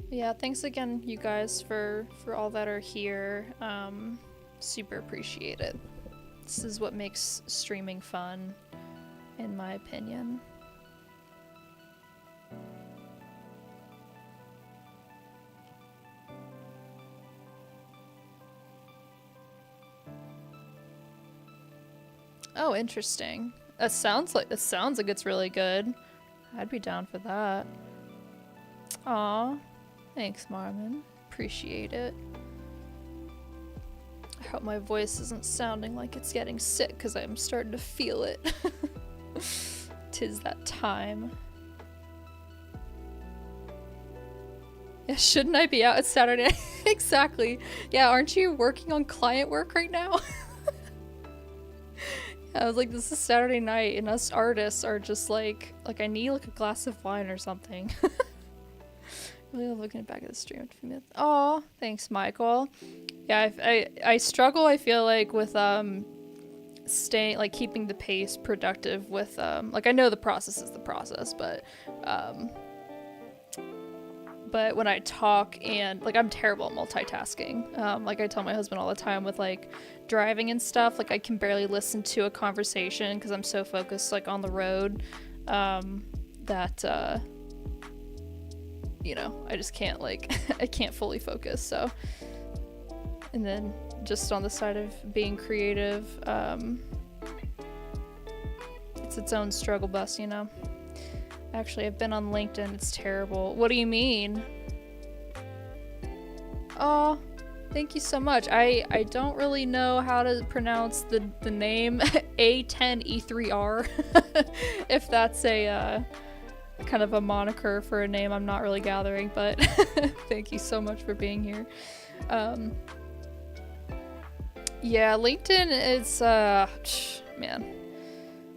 Yeah, thanks again, you guys, for all that are here. Super appreciate it. This is what makes streaming fun, in my opinion. Oh, interesting. It sounds like it's really good. I'd be down for that. Aw, thanks, Marvin. Appreciate it. I hope my voice isn't sounding like it's getting sick, because I'm starting to feel it. 'Tis that time. Yeah, shouldn't I be out? It's Saturday night. Exactly. Yeah, aren't you working on client work right now? I was like, this is Saturday night, and us artists are just like I need like a glass of wine or something. Really looking back at the stream. Oh, thanks, Michael. Yeah, I struggle. I feel like with staying like keeping the pace productive with like I know the process is the process, but when I talk and like I'm terrible at multitasking. Like I tell my husband all the time with like driving and stuff, like I can barely listen to a conversation because I'm so focused like on the road that you know, I just can't like I can't fully focus. So, and then just on the side of being creative, it's its own struggle bus, you know. Actually, I've been on LinkedIn. It's terrible. What do you mean? Oh, thank you so much. I don't really know how to pronounce the name A10E3R. If that's a kind of a moniker for a name I'm not really gathering, but thank you so much for being here. Yeah, LinkedIn is man.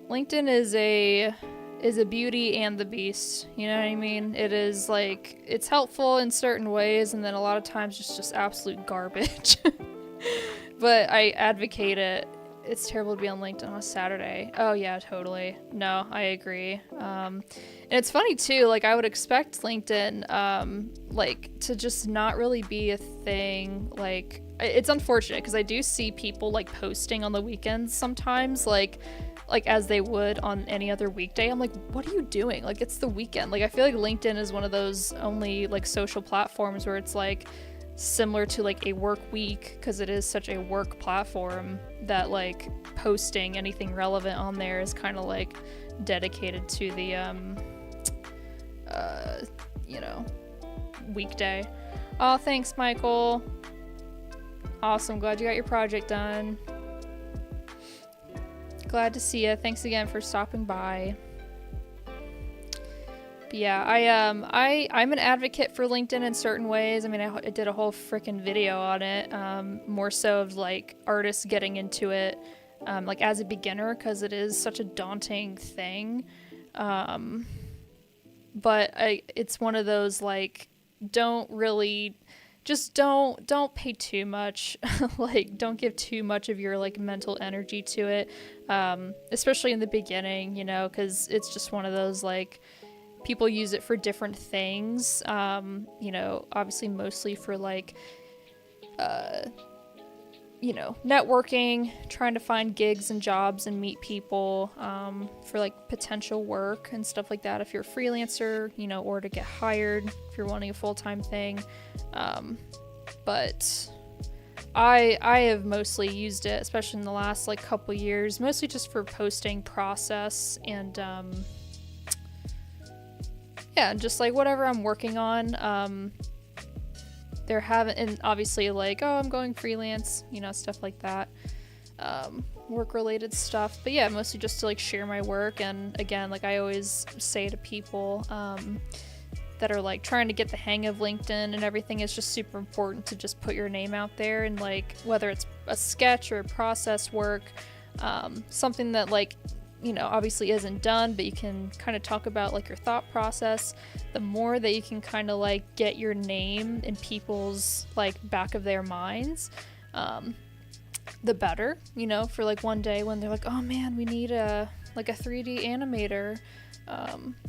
LinkedIn is a beauty and the beast, you know what I mean? It is like, it's helpful in certain ways, and then a lot of times it's just absolute garbage. But I advocate it. It's terrible to be on LinkedIn on a Saturday. Oh yeah, totally. No, I agree. And it's funny too, like I would expect LinkedIn, like to just not really be a thing. Like it's unfortunate because I do see people like posting on the weekends sometimes, like as they would on any other weekday. I'm like, what are you doing? Like it's the weekend. Like I feel like LinkedIn is one of those only like social platforms where it's like similar to like a work week, because it is such a work platform that like posting anything relevant on there is kind of like dedicated to the you know, weekday. Oh, thanks, Michael. Awesome, glad you got your project done. Glad to see you. Thanks again for stopping by. But yeah, I'm an advocate for LinkedIn in certain ways. I mean, I did a whole freaking video on it, more so of like artists getting into it, like as a beginner, because it is such a daunting thing. But it's one of those like don't really, just don't pay too much. Like, don't give too much of your like mental energy to it, especially in the beginning, you know, because it's just one of those like, people use it for different things, you know, obviously mostly for like you know, networking, trying to find gigs and jobs and meet people, for like potential work and stuff like that if you're a freelancer, you know, or to get hired if you're wanting a full-time thing. But I have mostly used it, especially in the last like couple years, mostly just for posting process and yeah, just like whatever I'm working on. There haven't, and obviously like, oh, I'm going freelance, you know, stuff like that, work related stuff. But yeah, mostly just to like share my work. And again, like I always say to people that are like trying to get the hang of LinkedIn and everything, it's just super important to just put your name out there, and like whether it's a sketch or a process work, something that like, you know, obviously isn't done, but you can kind of talk about like your thought process. The more that you can kind of like get your name in people's like back of their minds, the better, you know, for like one day when they're like, oh man, we need a 3D animator,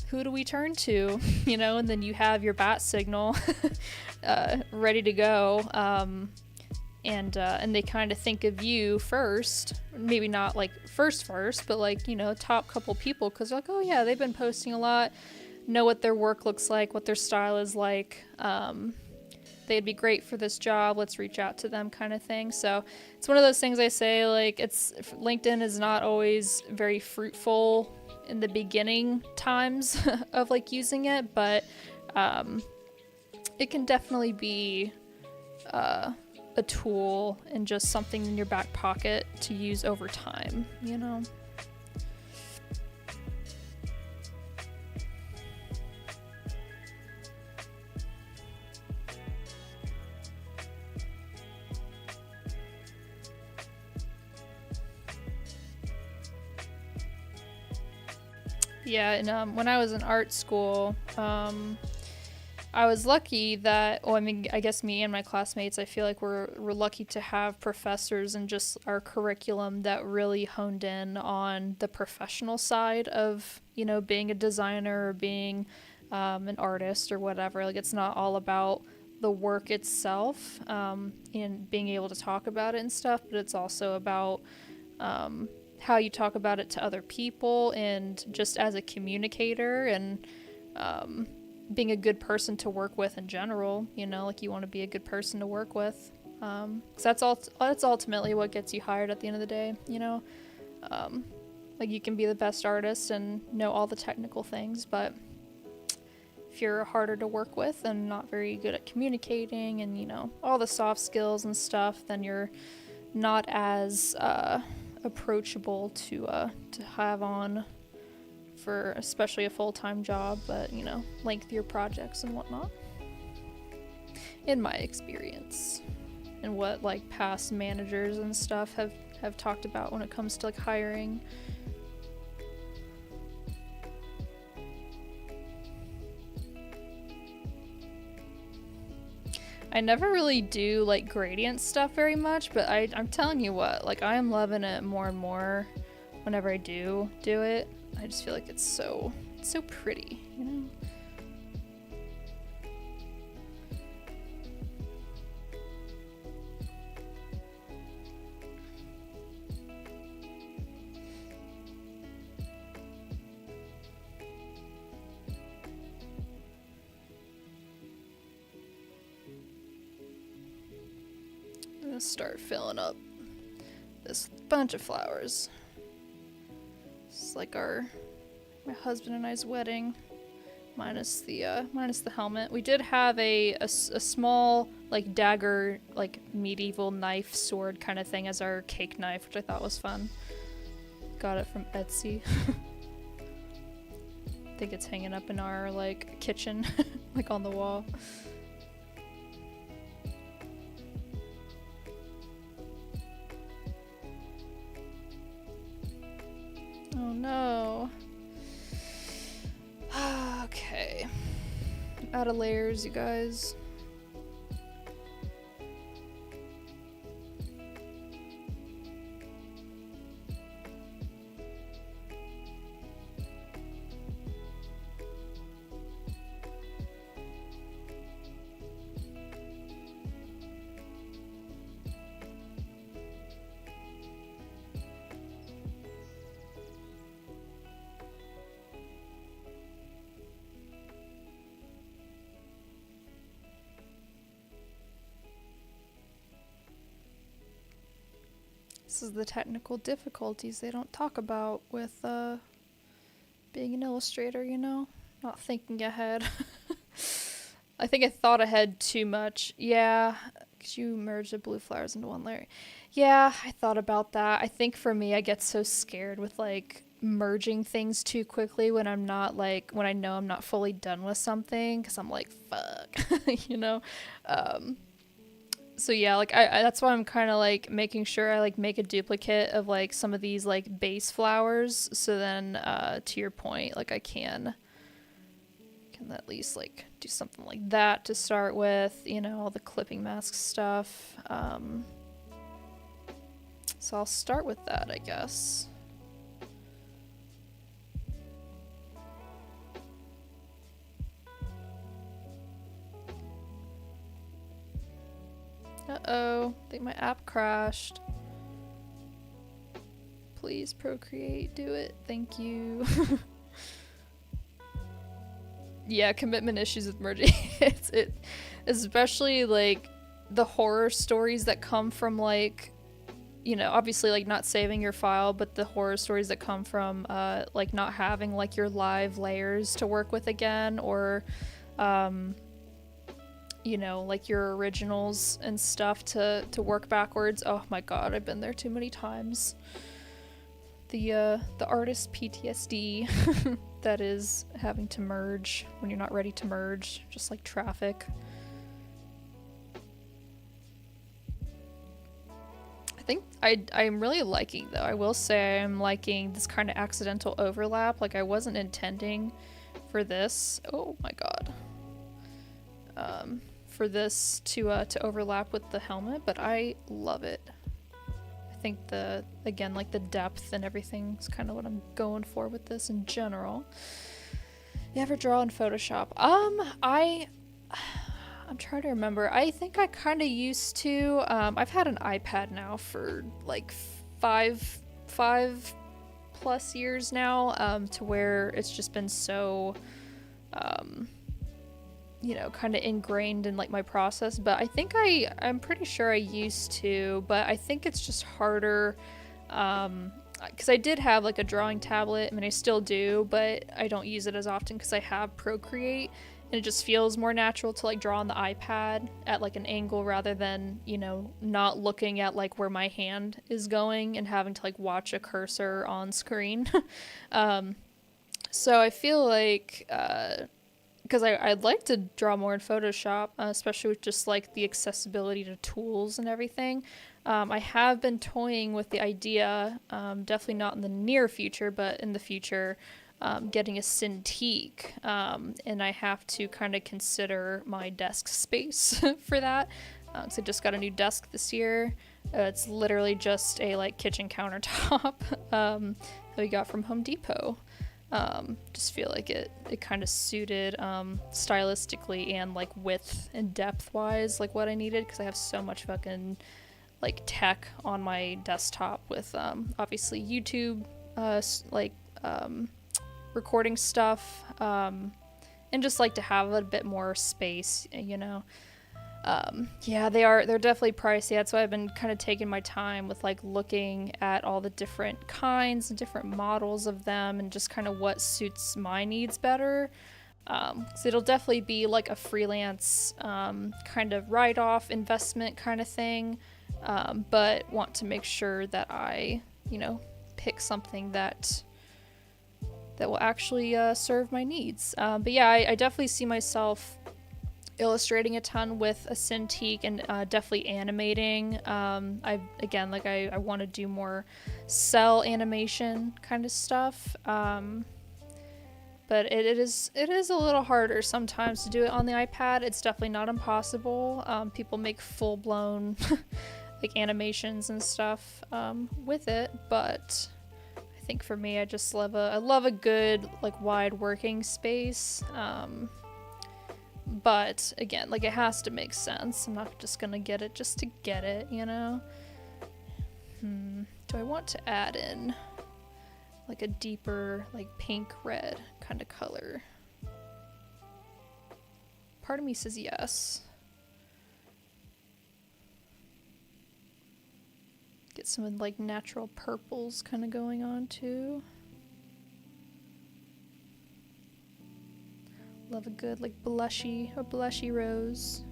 who do we turn to? You know, and then you have your bat signal ready to go. And they kind of think of you first, maybe not like first, but like, you know, top couple people, because they're like, oh yeah, they've been posting a lot, know what their work looks like, what their style is like, they'd be great for this job, let's reach out to them, kind of thing. So it's one of those things I say, like, LinkedIn is not always very fruitful in the beginning times of like using it, but it can definitely be a tool and just something in your back pocket to use over time, you know? Yeah, and when I was in art school, I was lucky that, well, I mean, I guess me and my classmates, I feel like we're lucky to have professors in just our curriculum that really honed in on the professional side of, you know, being a designer or being an artist or whatever. Like, it's not all about the work itself, and being able to talk about it and stuff, but it's also about how you talk about it to other people and just as a communicator, and being a good person to work with in general, you know, like you want to be a good person to work with, because that's ultimately what gets you hired at the end of the day, you know. Like, you can be the best artist and know all the technical things, but if you're harder to work with and not very good at communicating and, you know, all the soft skills and stuff, then you're not as approachable to have on for especially a full-time job, but, you know, lengthier projects and whatnot, in my experience, and what like past managers and stuff have talked about when it comes to like hiring. I never really do like gradient stuff very much, but I'm telling you what, like, I am loving it more and more whenever I do it. I just feel like it's so pretty, you know? I'm gonna start filling up this bunch of flowers. It's like my husband and I's wedding, minus the helmet. We did have a small like dagger, like medieval knife sword kind of thing as our cake knife, which I thought was fun. Got it from Etsy. I think it's hanging up in our like kitchen, like on the wall. Oh no. Okay. lot of layers, you guys. This is the technical difficulties they don't talk about with being an illustrator, you know? Not thinking ahead. I think I thought ahead too much. Yeah, because you merge the blue flowers into one layer. Yeah, I thought about that. I think for me, I get so scared with like merging things too quickly when I'm not like, when I know I'm not fully done with something, because I'm like, fuck, you know? So yeah, like I that's why I'm kind of like making sure I like make a duplicate of like some of these like base flowers, so then to your point, like I can at least like do something like that to start with, you know, all the clipping mask stuff. So I'll start with that, I guess. Uh-oh, I think my app crashed. Please Procreate, do it. Thank you. Yeah, commitment issues with merging. Especially like the horror stories that come from like, you know, obviously like not saving your file, but the horror stories that come from like not having like your live layers to work with again, or you know, like your originals and stuff to work backwards. Oh my god, I've been there too many times. The artist PTSD that is having to merge when you're not ready to merge, just like traffic. I think I'm really liking, though, I will say I'm liking this kind of accidental overlap. Like I wasn't intending for this. Oh my god. For this to overlap with the helmet, but I love it. I think again, like the depth and everything is kind of what I'm going for with this in general. You ever draw in Photoshop? I'm trying to remember. I think I kind of used to. I've had an iPad now for like five plus years now, to where it's just been so you know, kind of ingrained in like my process. But I think I'm pretty sure I used to, but I think it's just harder because I did have like a drawing tablet. I mean, I still do, but I don't use it as often because I have Procreate, and it just feels more natural to like draw on the iPad at like an angle rather than, you know, not looking at like where my hand is going and having to like watch a cursor on screen. So I feel like because I'd like to draw more in Photoshop, especially with just like the accessibility to tools and everything. I have been toying with the idea, definitely not in the near future, but in the future, getting a Cintiq, and I have to kind of consider my desk space for that. So I just got a new desk this year. It's literally just a like kitchen countertop that we got from Home Depot. Just feel like it kind of suited stylistically and like width and depth wise like what I needed, because I have so much fucking like tech on my desktop with obviously YouTube recording stuff, and just like to have a bit more space, you know. Yeah, they're definitely pricey. That's why I've been kind of taking my time with like looking at all the different kinds and different models of them and just kind of what suits my needs better. So it'll definitely be like a freelance kind of write-off investment kind of thing, but want to make sure that I, you know, pick something that will actually serve my needs. But yeah, I definitely see myself illustrating a ton with a Cintiq and definitely animating. I want to do more cell animation kind of stuff. But but it is a little harder sometimes to do it on the iPad. It's definitely not impossible. People make full-blown like animations and stuff with it, but I think for me, I love a good like wide working space. But again, like it has to make sense. I'm not just gonna get it just to get it, you know? Do I want to add in like a deeper, like pink red kind of color? Part of me says yes. Get some like natural purples kind of going on too. Love a good like blushy rose.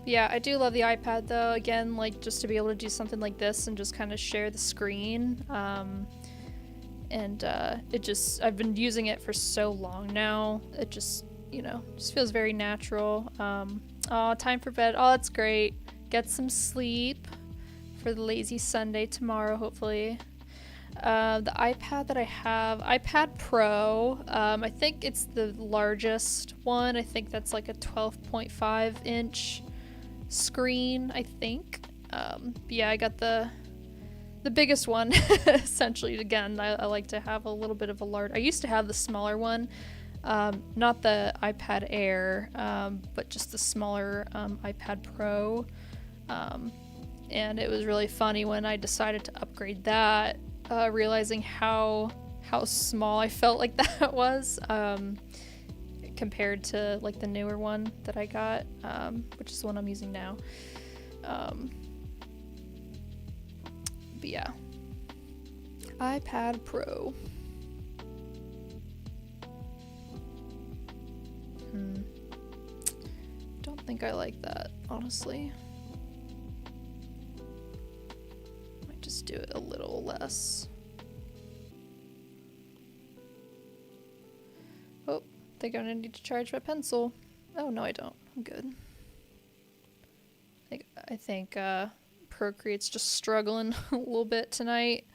Yeah, I do love the iPad though. Again, like just to be able to do something like this and just kind of share the screen. I've been using it for so long now. It just, just feels very natural. Oh, time for bed. Oh, that's great. Get some sleep for the lazy Sunday tomorrow, hopefully. The iPad that I have, iPad Pro, I think it's the largest one. I think that's like a 12.5 inch screen, I think. Yeah, I got the biggest one. Essentially, again, I like to have a little bit of a large. I used to have the smaller one, not the iPad Air, but just the smaller iPad Pro. And it was really funny when I decided to upgrade that, realizing how small I felt like that was. Compared to like the newer one that I got, which is the one I'm using now. But yeah, iPad Pro. Don't think I like that, honestly. Might just do it a little less. Oh, I think I'm gonna need to charge my pencil. Oh, no, I don't. I'm good. I think Procreate's just struggling a little bit tonight.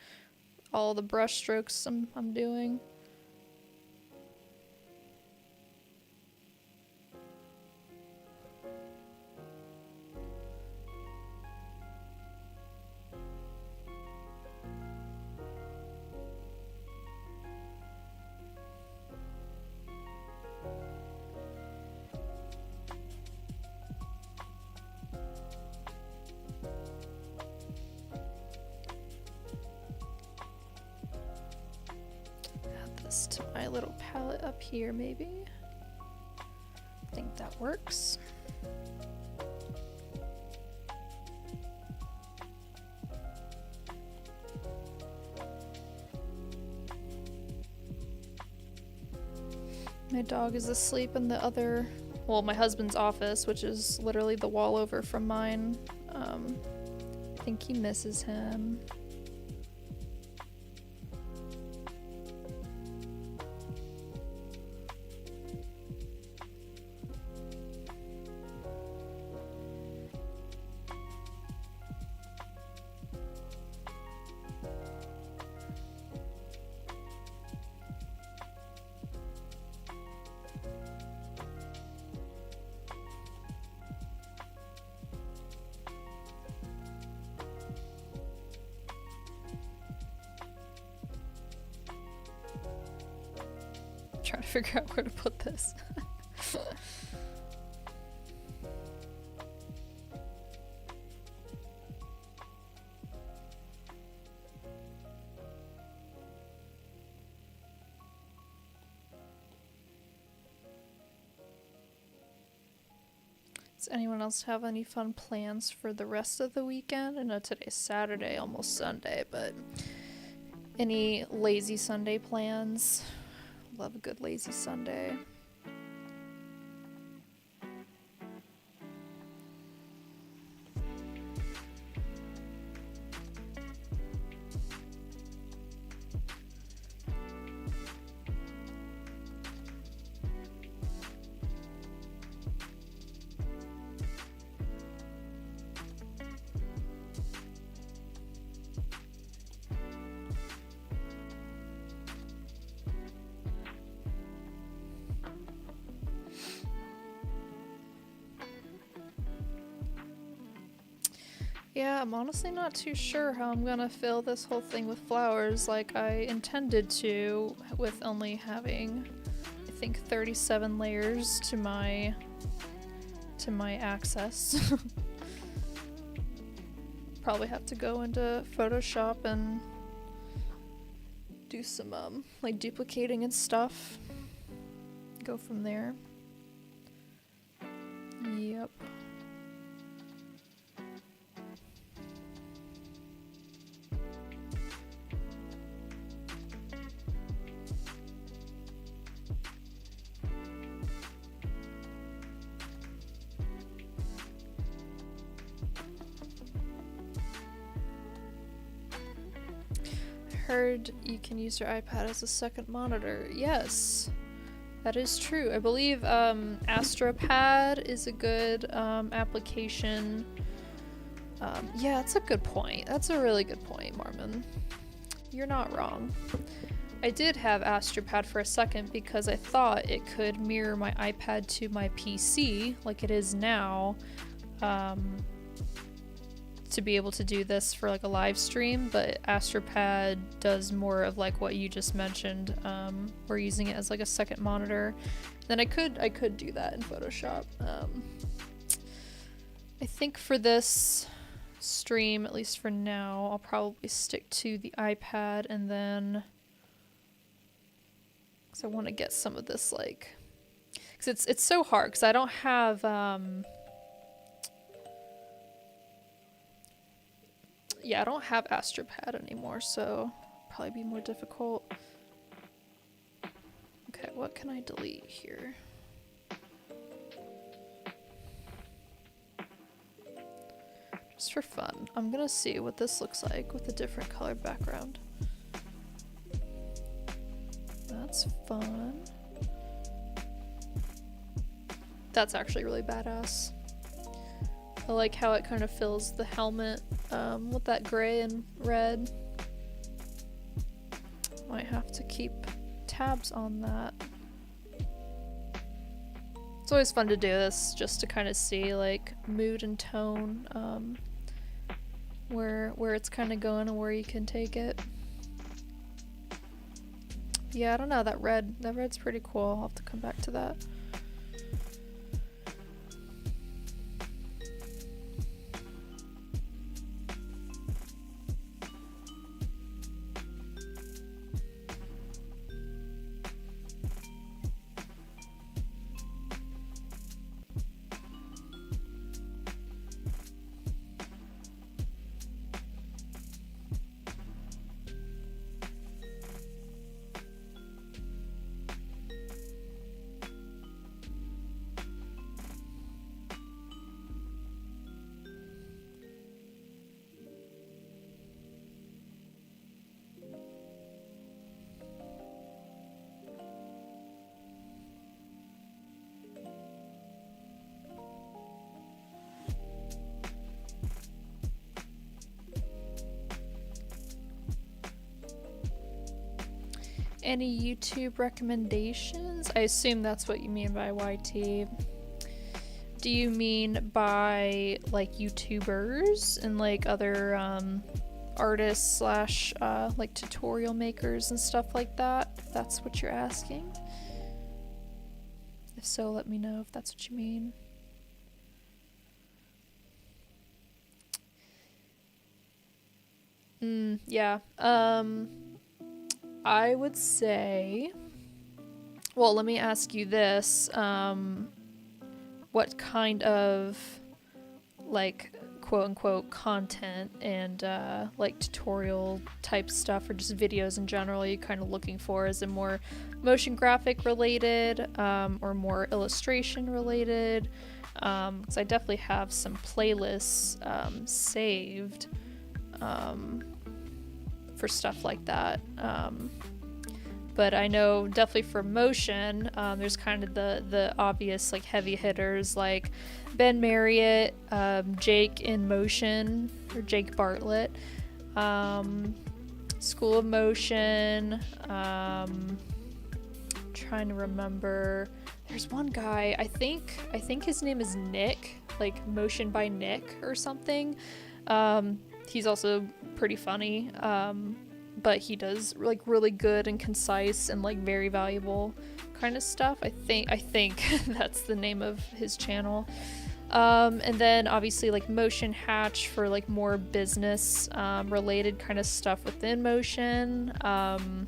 All the brush strokes I'm doing. To my little palette up here, maybe. I think that works. My dog is asleep in the other, well, my husband's office, which is literally the wall over from mine. I think he misses him. Trying to figure out where to put this. Does anyone else have any fun plans for the rest of the weekend? I know today's Saturday, almost Sunday, but any lazy Sunday plans? Love a good lazy Sunday. Yeah, I'm honestly not too sure how I'm gonna fill this whole thing with flowers like I intended to, with only having, I think, 37 layers to my access. Probably have to go into Photoshop and do some like duplicating and stuff. Go from there. Yep. Heard you can use your iPad as a second monitor. Yes, that is true. I believe AstroPad is a good application. Yeah, that's a good point. That's a really good point, Marmon. You're not wrong. I did have AstroPad for a second because I thought it could mirror my iPad to my PC like it is now. To be able to do this for like a live stream, but AstroPad does more of like what you just mentioned. We're using it as like a second monitor. Then I could do that in Photoshop. I think for this stream, at least for now, I'll probably stick to the iPad, and then because I want to get some of this like, because it's so hard because I don't have yeah, I don't have AstroPad anymore, so probably be more difficult. Okay, what can I delete here? Just for fun, I'm gonna see what this looks like with a different color background. That's fun. That's actually really badass. I like how it kind of fills the helmet with that gray and red. Might have to keep tabs on that. It's always fun to do this just to kind of see like mood and tone, where it's kind of going and where you can take it. Yeah, I don't know, that red's pretty cool. I'll have to come back to that. Any YouTube recommendations? I assume that's what you mean by YT. Do you mean by like YouTubers and like other artists slash like tutorial makers and stuff like that? If that's what you're asking. If so, let me know if that's what you mean. Yeah. I would say, well, let me ask you this. What kind of, like, quote-unquote content and, like, tutorial type stuff or just videos in general are you kind of looking for? Is it more motion graphic related, or more illustration related? Because I definitely have some playlists, saved, for stuff like that. But I know definitely for motion, there's kind of the obvious like heavy hitters like Ben Marriott, Jake in Motion, or Jake Bartlett, School of Motion, trying to remember. There's one guy, I think his name is Nick, like Motion by Nick or something. He's also pretty funny, but he does like really good and concise and like very valuable kind of stuff. I think that's the name of his channel. And then obviously like Motion Hatch for like more business related kind of stuff within Motion, and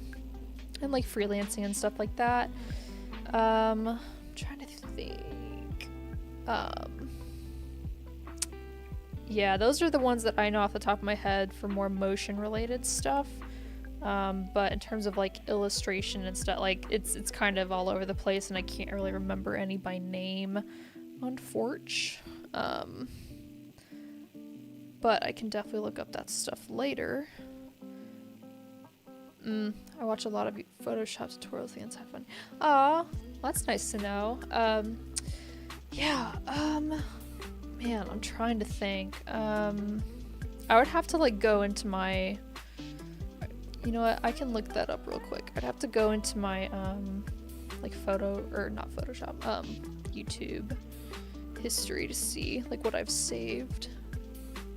like freelancing and stuff like that. I'm trying to think. Yeah, those are the ones that I know off the top of my head for more motion related stuff. But in terms of like illustration and stuff, like it's kind of all over the place, and I can't really remember any by name on Forge. But I can definitely look up that stuff later. I watch a lot of Photoshop tutorials. The inside fun. Aw, that's nice to know. Man, I'm trying to think. I would have to like go into my, you know what, I can look that up real quick. I'd have to go into my like YouTube history to see like what I've saved.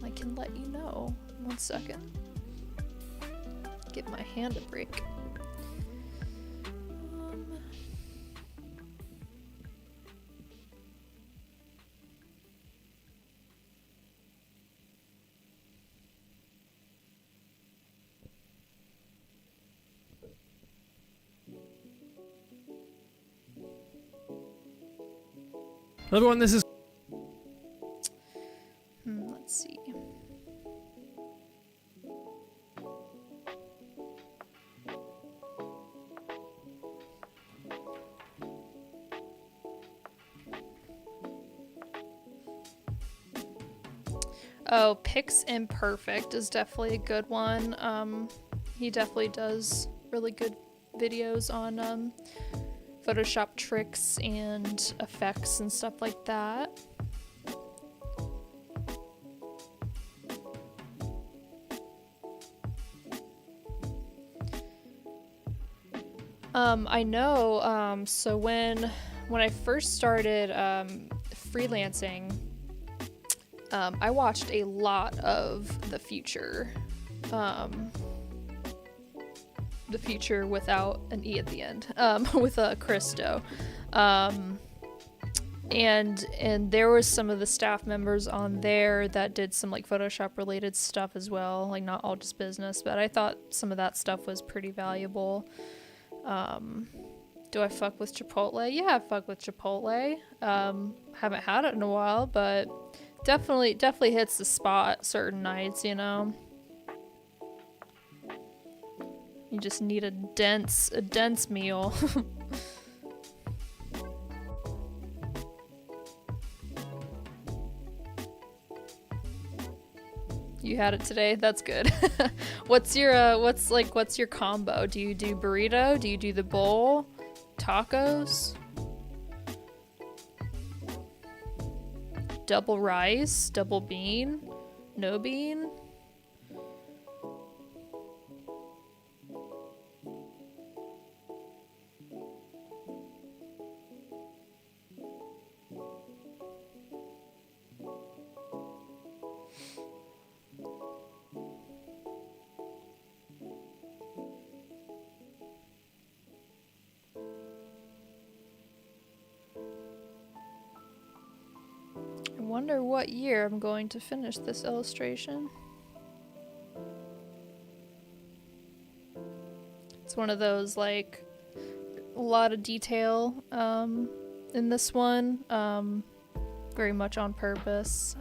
I can let you know. 1 second. Give my hand a break. Hello everyone, this is... Let's see. Oh, Pix Imperfect is definitely a good one. He definitely does really good videos on Photoshop tricks and effects and stuff like that. I know, so when I first started freelancing, I watched a lot of The Future. The Future without an E at the end, with Christo. And there was some of the staff members on there that did some like Photoshop related stuff as well, like not all just business, but I thought some of that stuff was pretty valuable. Do I fuck with Chipotle? Yeah, I fuck with Chipotle. Haven't had it in a while, but definitely hits the spot certain nights, you know. You just need a dense meal. You had it today? That's good. What's your combo? Do you do burrito? Do you do the bowl? Tacos? Double rice? Double bean? No bean? I wonder what year I'm going to finish this illustration. It's one of those, like, a lot of detail in this one, very much on purpose,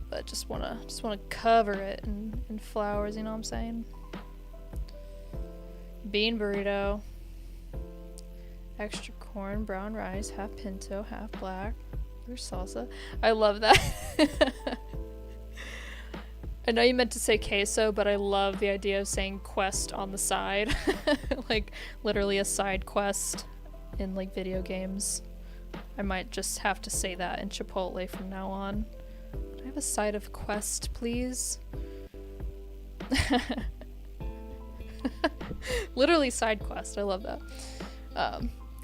but just wanna cover it in flowers, you know what I'm saying? Bean burrito. Extra corn, brown rice, half pinto, half black. There's salsa. I love that. I know you meant to say queso, but I love the idea of saying quest on the side. Like, literally a side quest in, like, video games. I might just have to say that in Chipotle from now on. Can I have a side of quest, please? Literally side quest. I love that.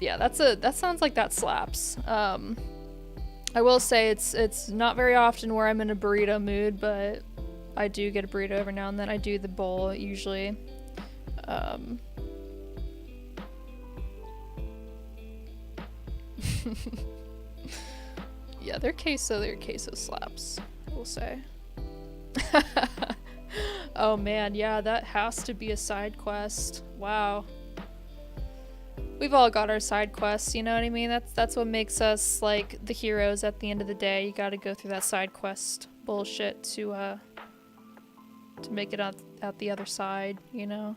Yeah, that sounds like that slaps. I will say it's not very often where I'm in a burrito mood, but I do get a burrito every now and then. I do the bowl usually. Yeah, their queso slaps, I will say. Oh man, yeah, that has to be a side quest. Wow. We've all got our side quests, you know what I mean? That's what makes us like the heroes at the end of the day. You gotta go through that side quest bullshit to make it out the other side, you know?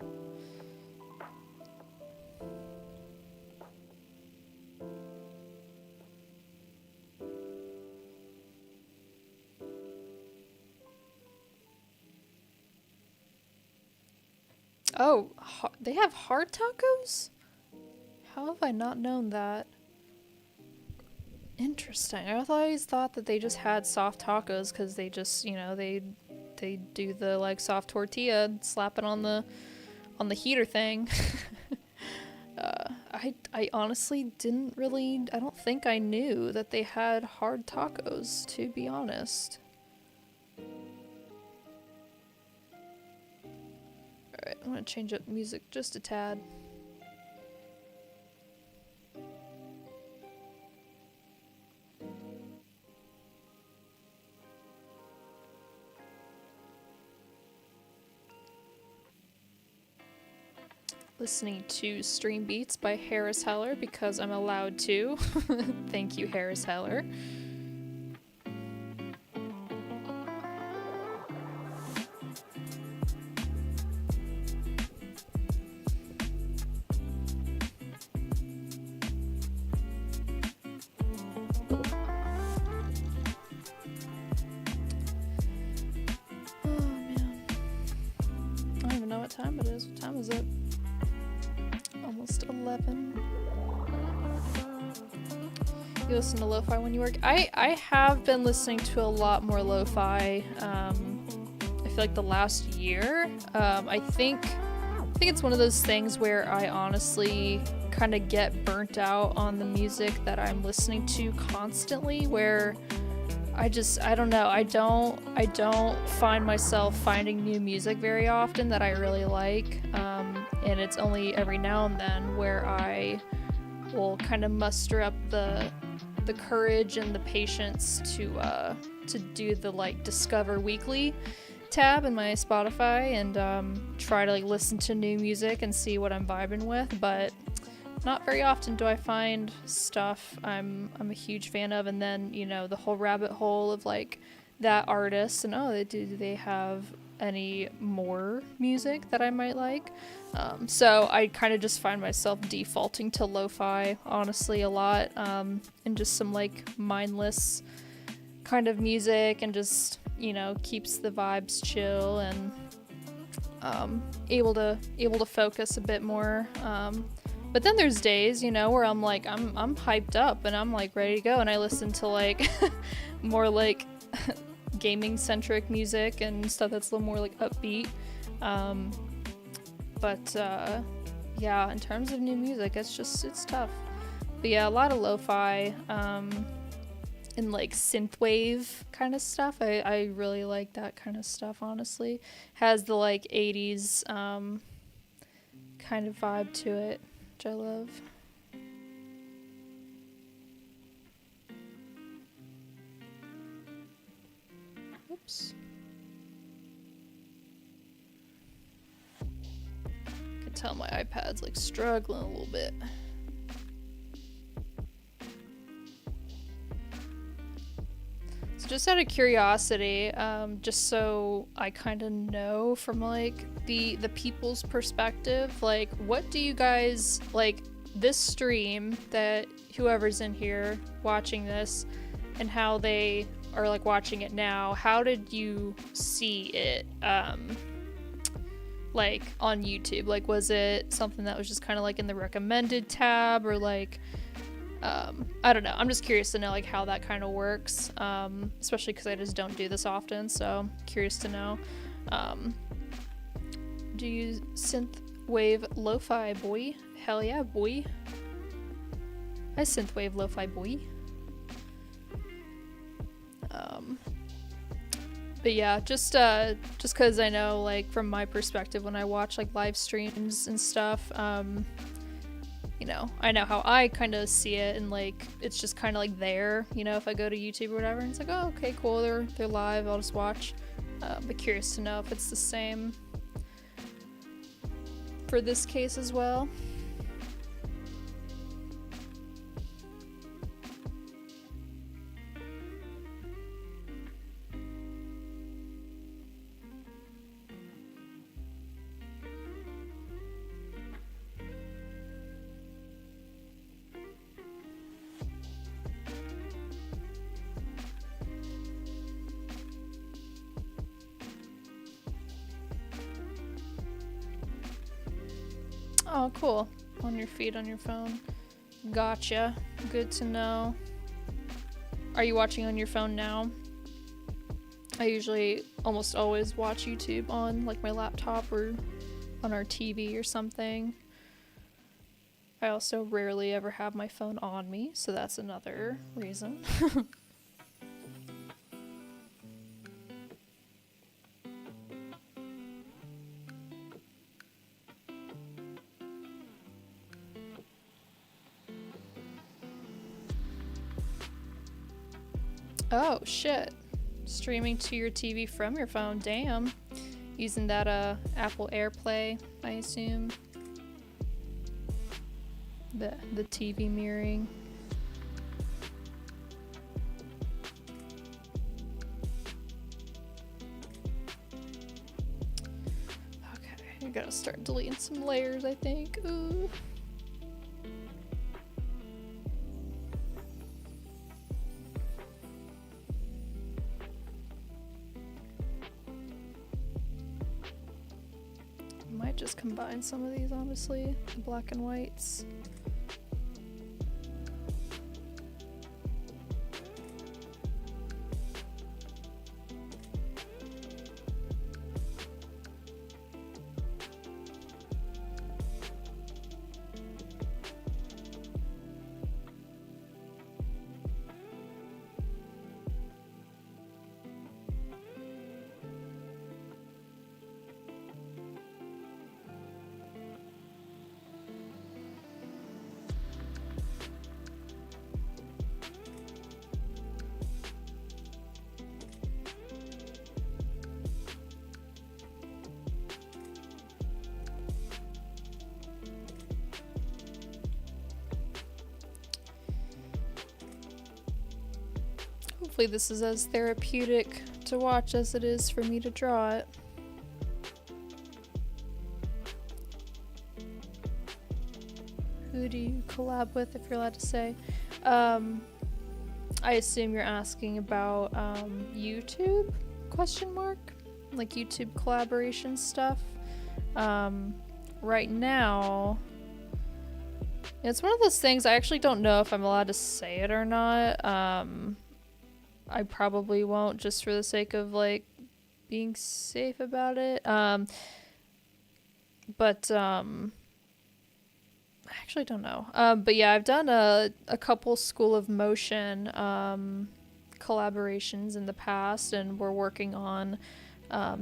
Oh, they have hard tacos? How have I not known that? Interesting. I always thought that they just had soft tacos because they just, you know, they do the like soft tortilla, slap it on the heater thing. I honestly didn't really. I don't think I knew that they had hard tacos, to be honest. Alright, I'm gonna change up music just a tad. Listening to Stream Beats by Harris Heller because I'm allowed to. Thank you, Harris Heller. Oh man. I don't even know what time it is. What time is it? Almost 11. You listen to lo-fi when you work? I have been listening to a lot more lo-fi. I feel like the last year. I think it's one of those things where I honestly kind of get burnt out on the music that I'm listening to constantly, where I don't know. I don't find myself finding new music very often that I really like. And it's only every now and then where I will kind of muster up the courage and the patience to do the like Discover Weekly tab in my Spotify and try to like listen to new music and see what I'm vibing with. But not very often do I find stuff I'm a huge fan of, and then, you know, the whole rabbit hole of like that artist and do they have any more music that I might like. So I kind of just find myself defaulting to lo-fi, honestly, a lot, and just some like mindless kind of music, and just, you know, keeps the vibes chill and able to focus a bit more. But then there's days, you know, where I'm like I'm hyped up and I'm like ready to go, and I listen to like more like gaming centric music and stuff that's a little more like upbeat. But yeah, in terms of new music, it's tough. But yeah, a lot of lo-fi and like synthwave kind of stuff. I really like that kind of stuff, honestly. Has the like 80s kind of vibe to it, which I love. Oops. I can tell my iPad's like struggling a little bit. So just out of curiosity, just so I kind of know from like the people's perspective, like what do you guys like this stream that whoever's in here watching this and how they are like watching it now, how did you see it like on YouTube? Like was it something that was just kind of like in the recommended tab, or like I don't know, I'm just curious to know like how that kind of works, especially because I just don't do this often, so curious to know. Do you synthwave lo-fi, boy? Hell yeah, boy. I synthwave lo-fi, boy. But yeah, just because I know, like, from my perspective, when I watch like live streams and stuff, you know, I know how I kind of see it, and like it's just kind of like there, you know, if I go to YouTube or whatever, and it's like, oh, okay, cool, they're live, I'll just watch. But curious to know if it's the same for this case as well. Oh, cool. On your feed on your phone. Gotcha. Good to know. Are you watching on your phone now? I usually almost always watch YouTube on like my laptop or on our TV or something. I also rarely ever have my phone on me, so that's another reason. Oh, shit. Streaming to your TV from your phone, damn. Using that Apple AirPlay, I assume. The TV mirroring. Okay, I gotta start deleting some layers, I think. Ooh. Might just combine some of these, honestly, the black and whites. Hopefully this is as therapeutic to watch as it is for me to draw it. Who do you collab with, if you're allowed to say? I assume you're asking about YouTube, question mark? Like YouTube collaboration stuff. Right now, it's one of those things I actually don't know if I'm allowed to say it or not. I probably won't, just for the sake of like being safe about it. I actually don't know. But yeah, I've done a couple School of Motion collaborations in the past, and we're working on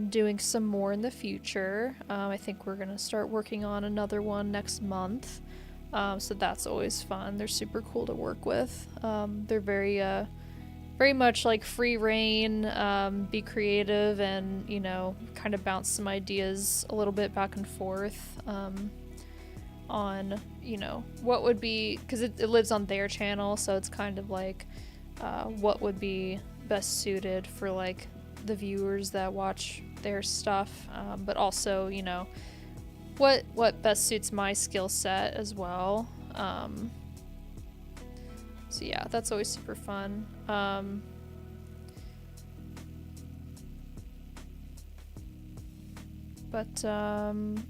doing some more in the future. I think we're gonna start working on another one next month. So that's always fun. They're super cool to work with. They're very much like free reign, be creative, and, you know, kind of bounce some ideas a little bit back and forth on, you know, what would be, because it lives on their channel, so it's kind of like what would be best suited for like the viewers that watch their stuff, but also, you know, what best suits my skill set as well. So yeah, that's always super fun.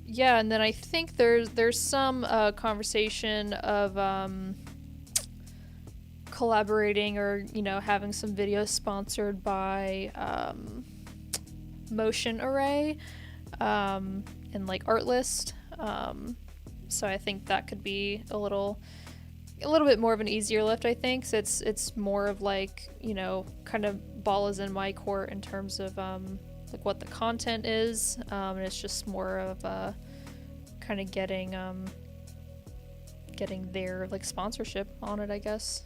Yeah, and then I think there's some conversation of collaborating, or, you know, having some videos sponsored by Motion Array and like Artlist. So I think that could be a little a little bit more of an easier lift, I think. So it's more of like, kind of ball is in my court in terms of like what the content is, and it's just more of kind of getting their like sponsorship on it, I guess.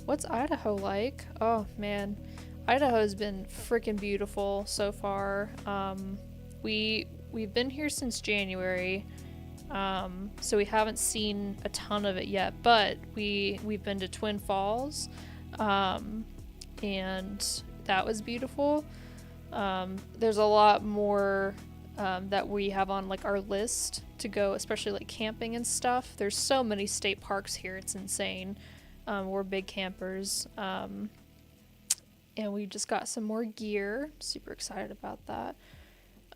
What's Idaho like? Oh man, Idaho has been freaking beautiful so far. We've been here since January, so we haven't seen a ton of it yet, but we've been to Twin Falls, and that was beautiful. There's a lot more that we have on like our list to go, especially like camping and stuff. There's so many state parks here, it's insane. We're big campers, and we just got some more gear. Super excited about that.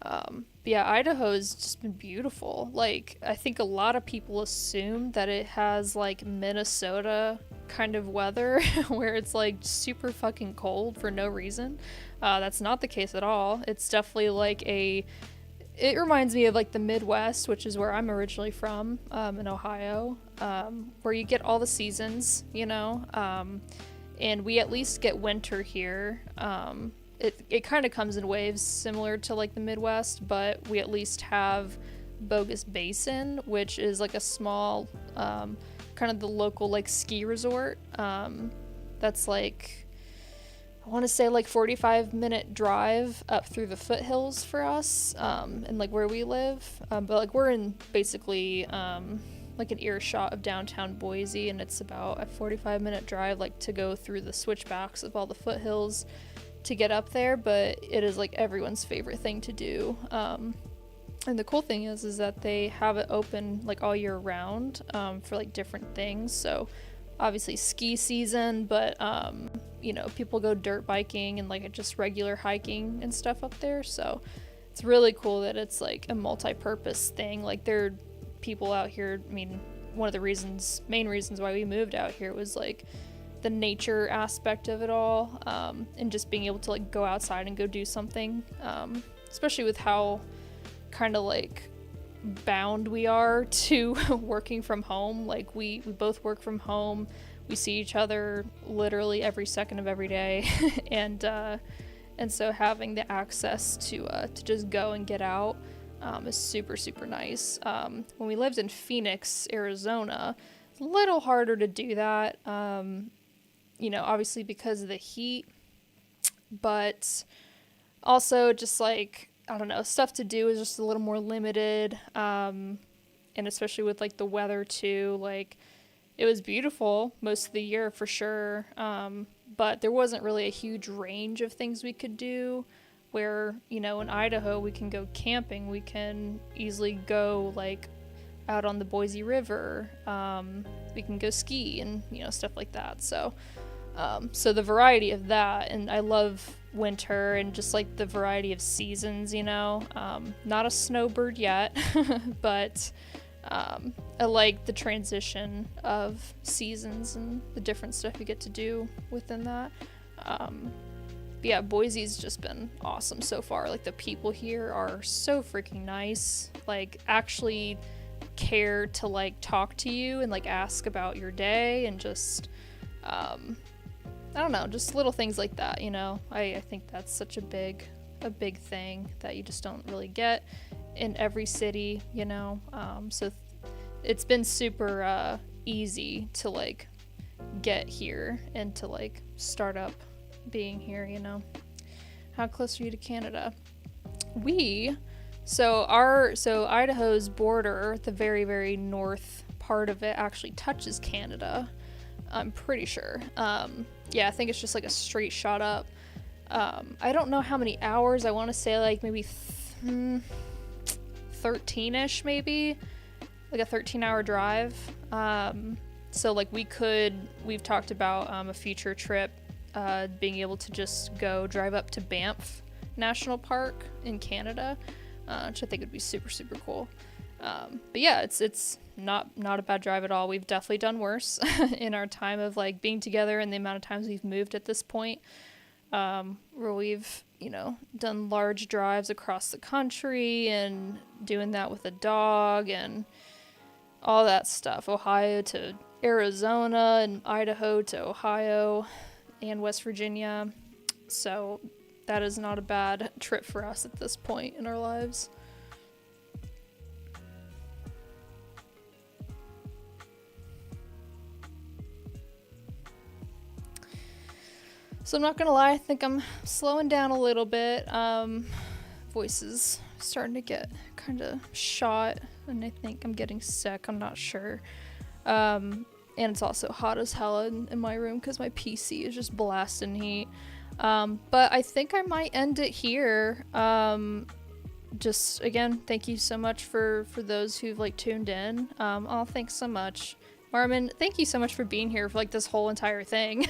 But yeah, Idaho's just been beautiful. Like, I think a lot of people assume that it has like Minnesota kind of weather where it's like super fucking cold for no reason. That's not the case at all. It's definitely like it reminds me of like the Midwest, which is where I'm originally from, in Ohio, where you get all the seasons, and we at least get winter here. It kind of comes in waves similar to like the Midwest, but we at least have Bogus Basin, which is like a small, kind of the local like ski resort. That's like, I want to say like 45-minute drive up through the foothills for us, and like where we live. But like we're in basically like an earshot of downtown Boise, and it's about a 45-minute drive like to go through the switchbacks of all the foothills to get up there. But it is like everyone's favorite thing to do. And the cool thing is that they have it open like all year round, for like different things. So obviously ski season, but people go dirt biking and like just regular hiking and stuff up there. So it's really cool that it's like a multi-purpose thing. Like there are people out here. I mean, one of the main reasons why we moved out here was like the nature aspect of it all, and just being able to like go outside and go do something, especially with how kind of like bound we are to working from home. Like we both work from home. We see each other literally every second of every day. and so having the access to just go and get out is super, super nice. When we lived in Phoenix, Arizona, it's a little harder to do that, obviously because of the heat, but also just like, I don't know, stuff to do is just a little more limited, and especially with like the weather too. Like it was beautiful most of the year for sure, but there wasn't really a huge range of things we could do. Where in Idaho we can go camping, we can easily go like out on the Boise River, we can go ski and stuff like that. So the variety of that, and I love winter and just like the variety of seasons, not a snowbird yet, but I like the transition of seasons and the different stuff you get to do within that. But yeah, Boise's just been awesome so far. Like the people here are so freaking nice, like actually care to like talk to you and like ask about your day, and just I don't know, just little things like that, I think that's such a big thing that you just don't really get in every city, so it's been super easy to like get here and to like start up being here. How close are you to Canada? So Idaho's border, the very, very north part of it, actually touches Canada, I'm pretty sure. I think it's just like a straight shot up. I don't know how many hours. I want to say like maybe 13ish, maybe like a 13-hour drive. So like we've talked about a future trip, being able to just go drive up to Banff National Park in Canada, which I think would be super, super cool. But yeah, it's not a bad drive at all. We've definitely done worse in our time of like being together and the amount of times we've moved at this point, where we've done large drives across the country and doing that with a dog, and all that stuff. Ohio to Arizona and Idaho to Ohio and West Virginia. So that is not a bad trip for us at this point in our lives. So I'm not gonna lie, I think I'm slowing down a little bit. Voice is starting to get kind of shot, and I think I'm getting sick. I'm not sure. And it's also hot as hell in my room because my PC is just blasting heat. But I think I might end it here. Just again, thank you so much for those who've like tuned in. Oh, thanks so much. Marmon, thank you so much for being here for like this whole entire thing.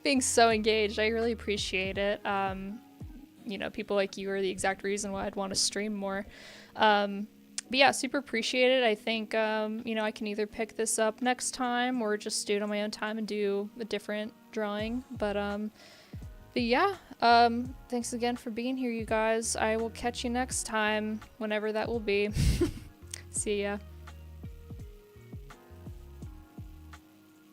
Being so engaged. I really appreciate it. You know, people like you are the exact reason why I'd want to stream more. But yeah, super appreciate it. I think, you know, I can either pick this up next time or just do it on my own time and do a different drawing. But yeah, thanks again for being here, you guys. I will catch you next time, whenever that will be. See ya.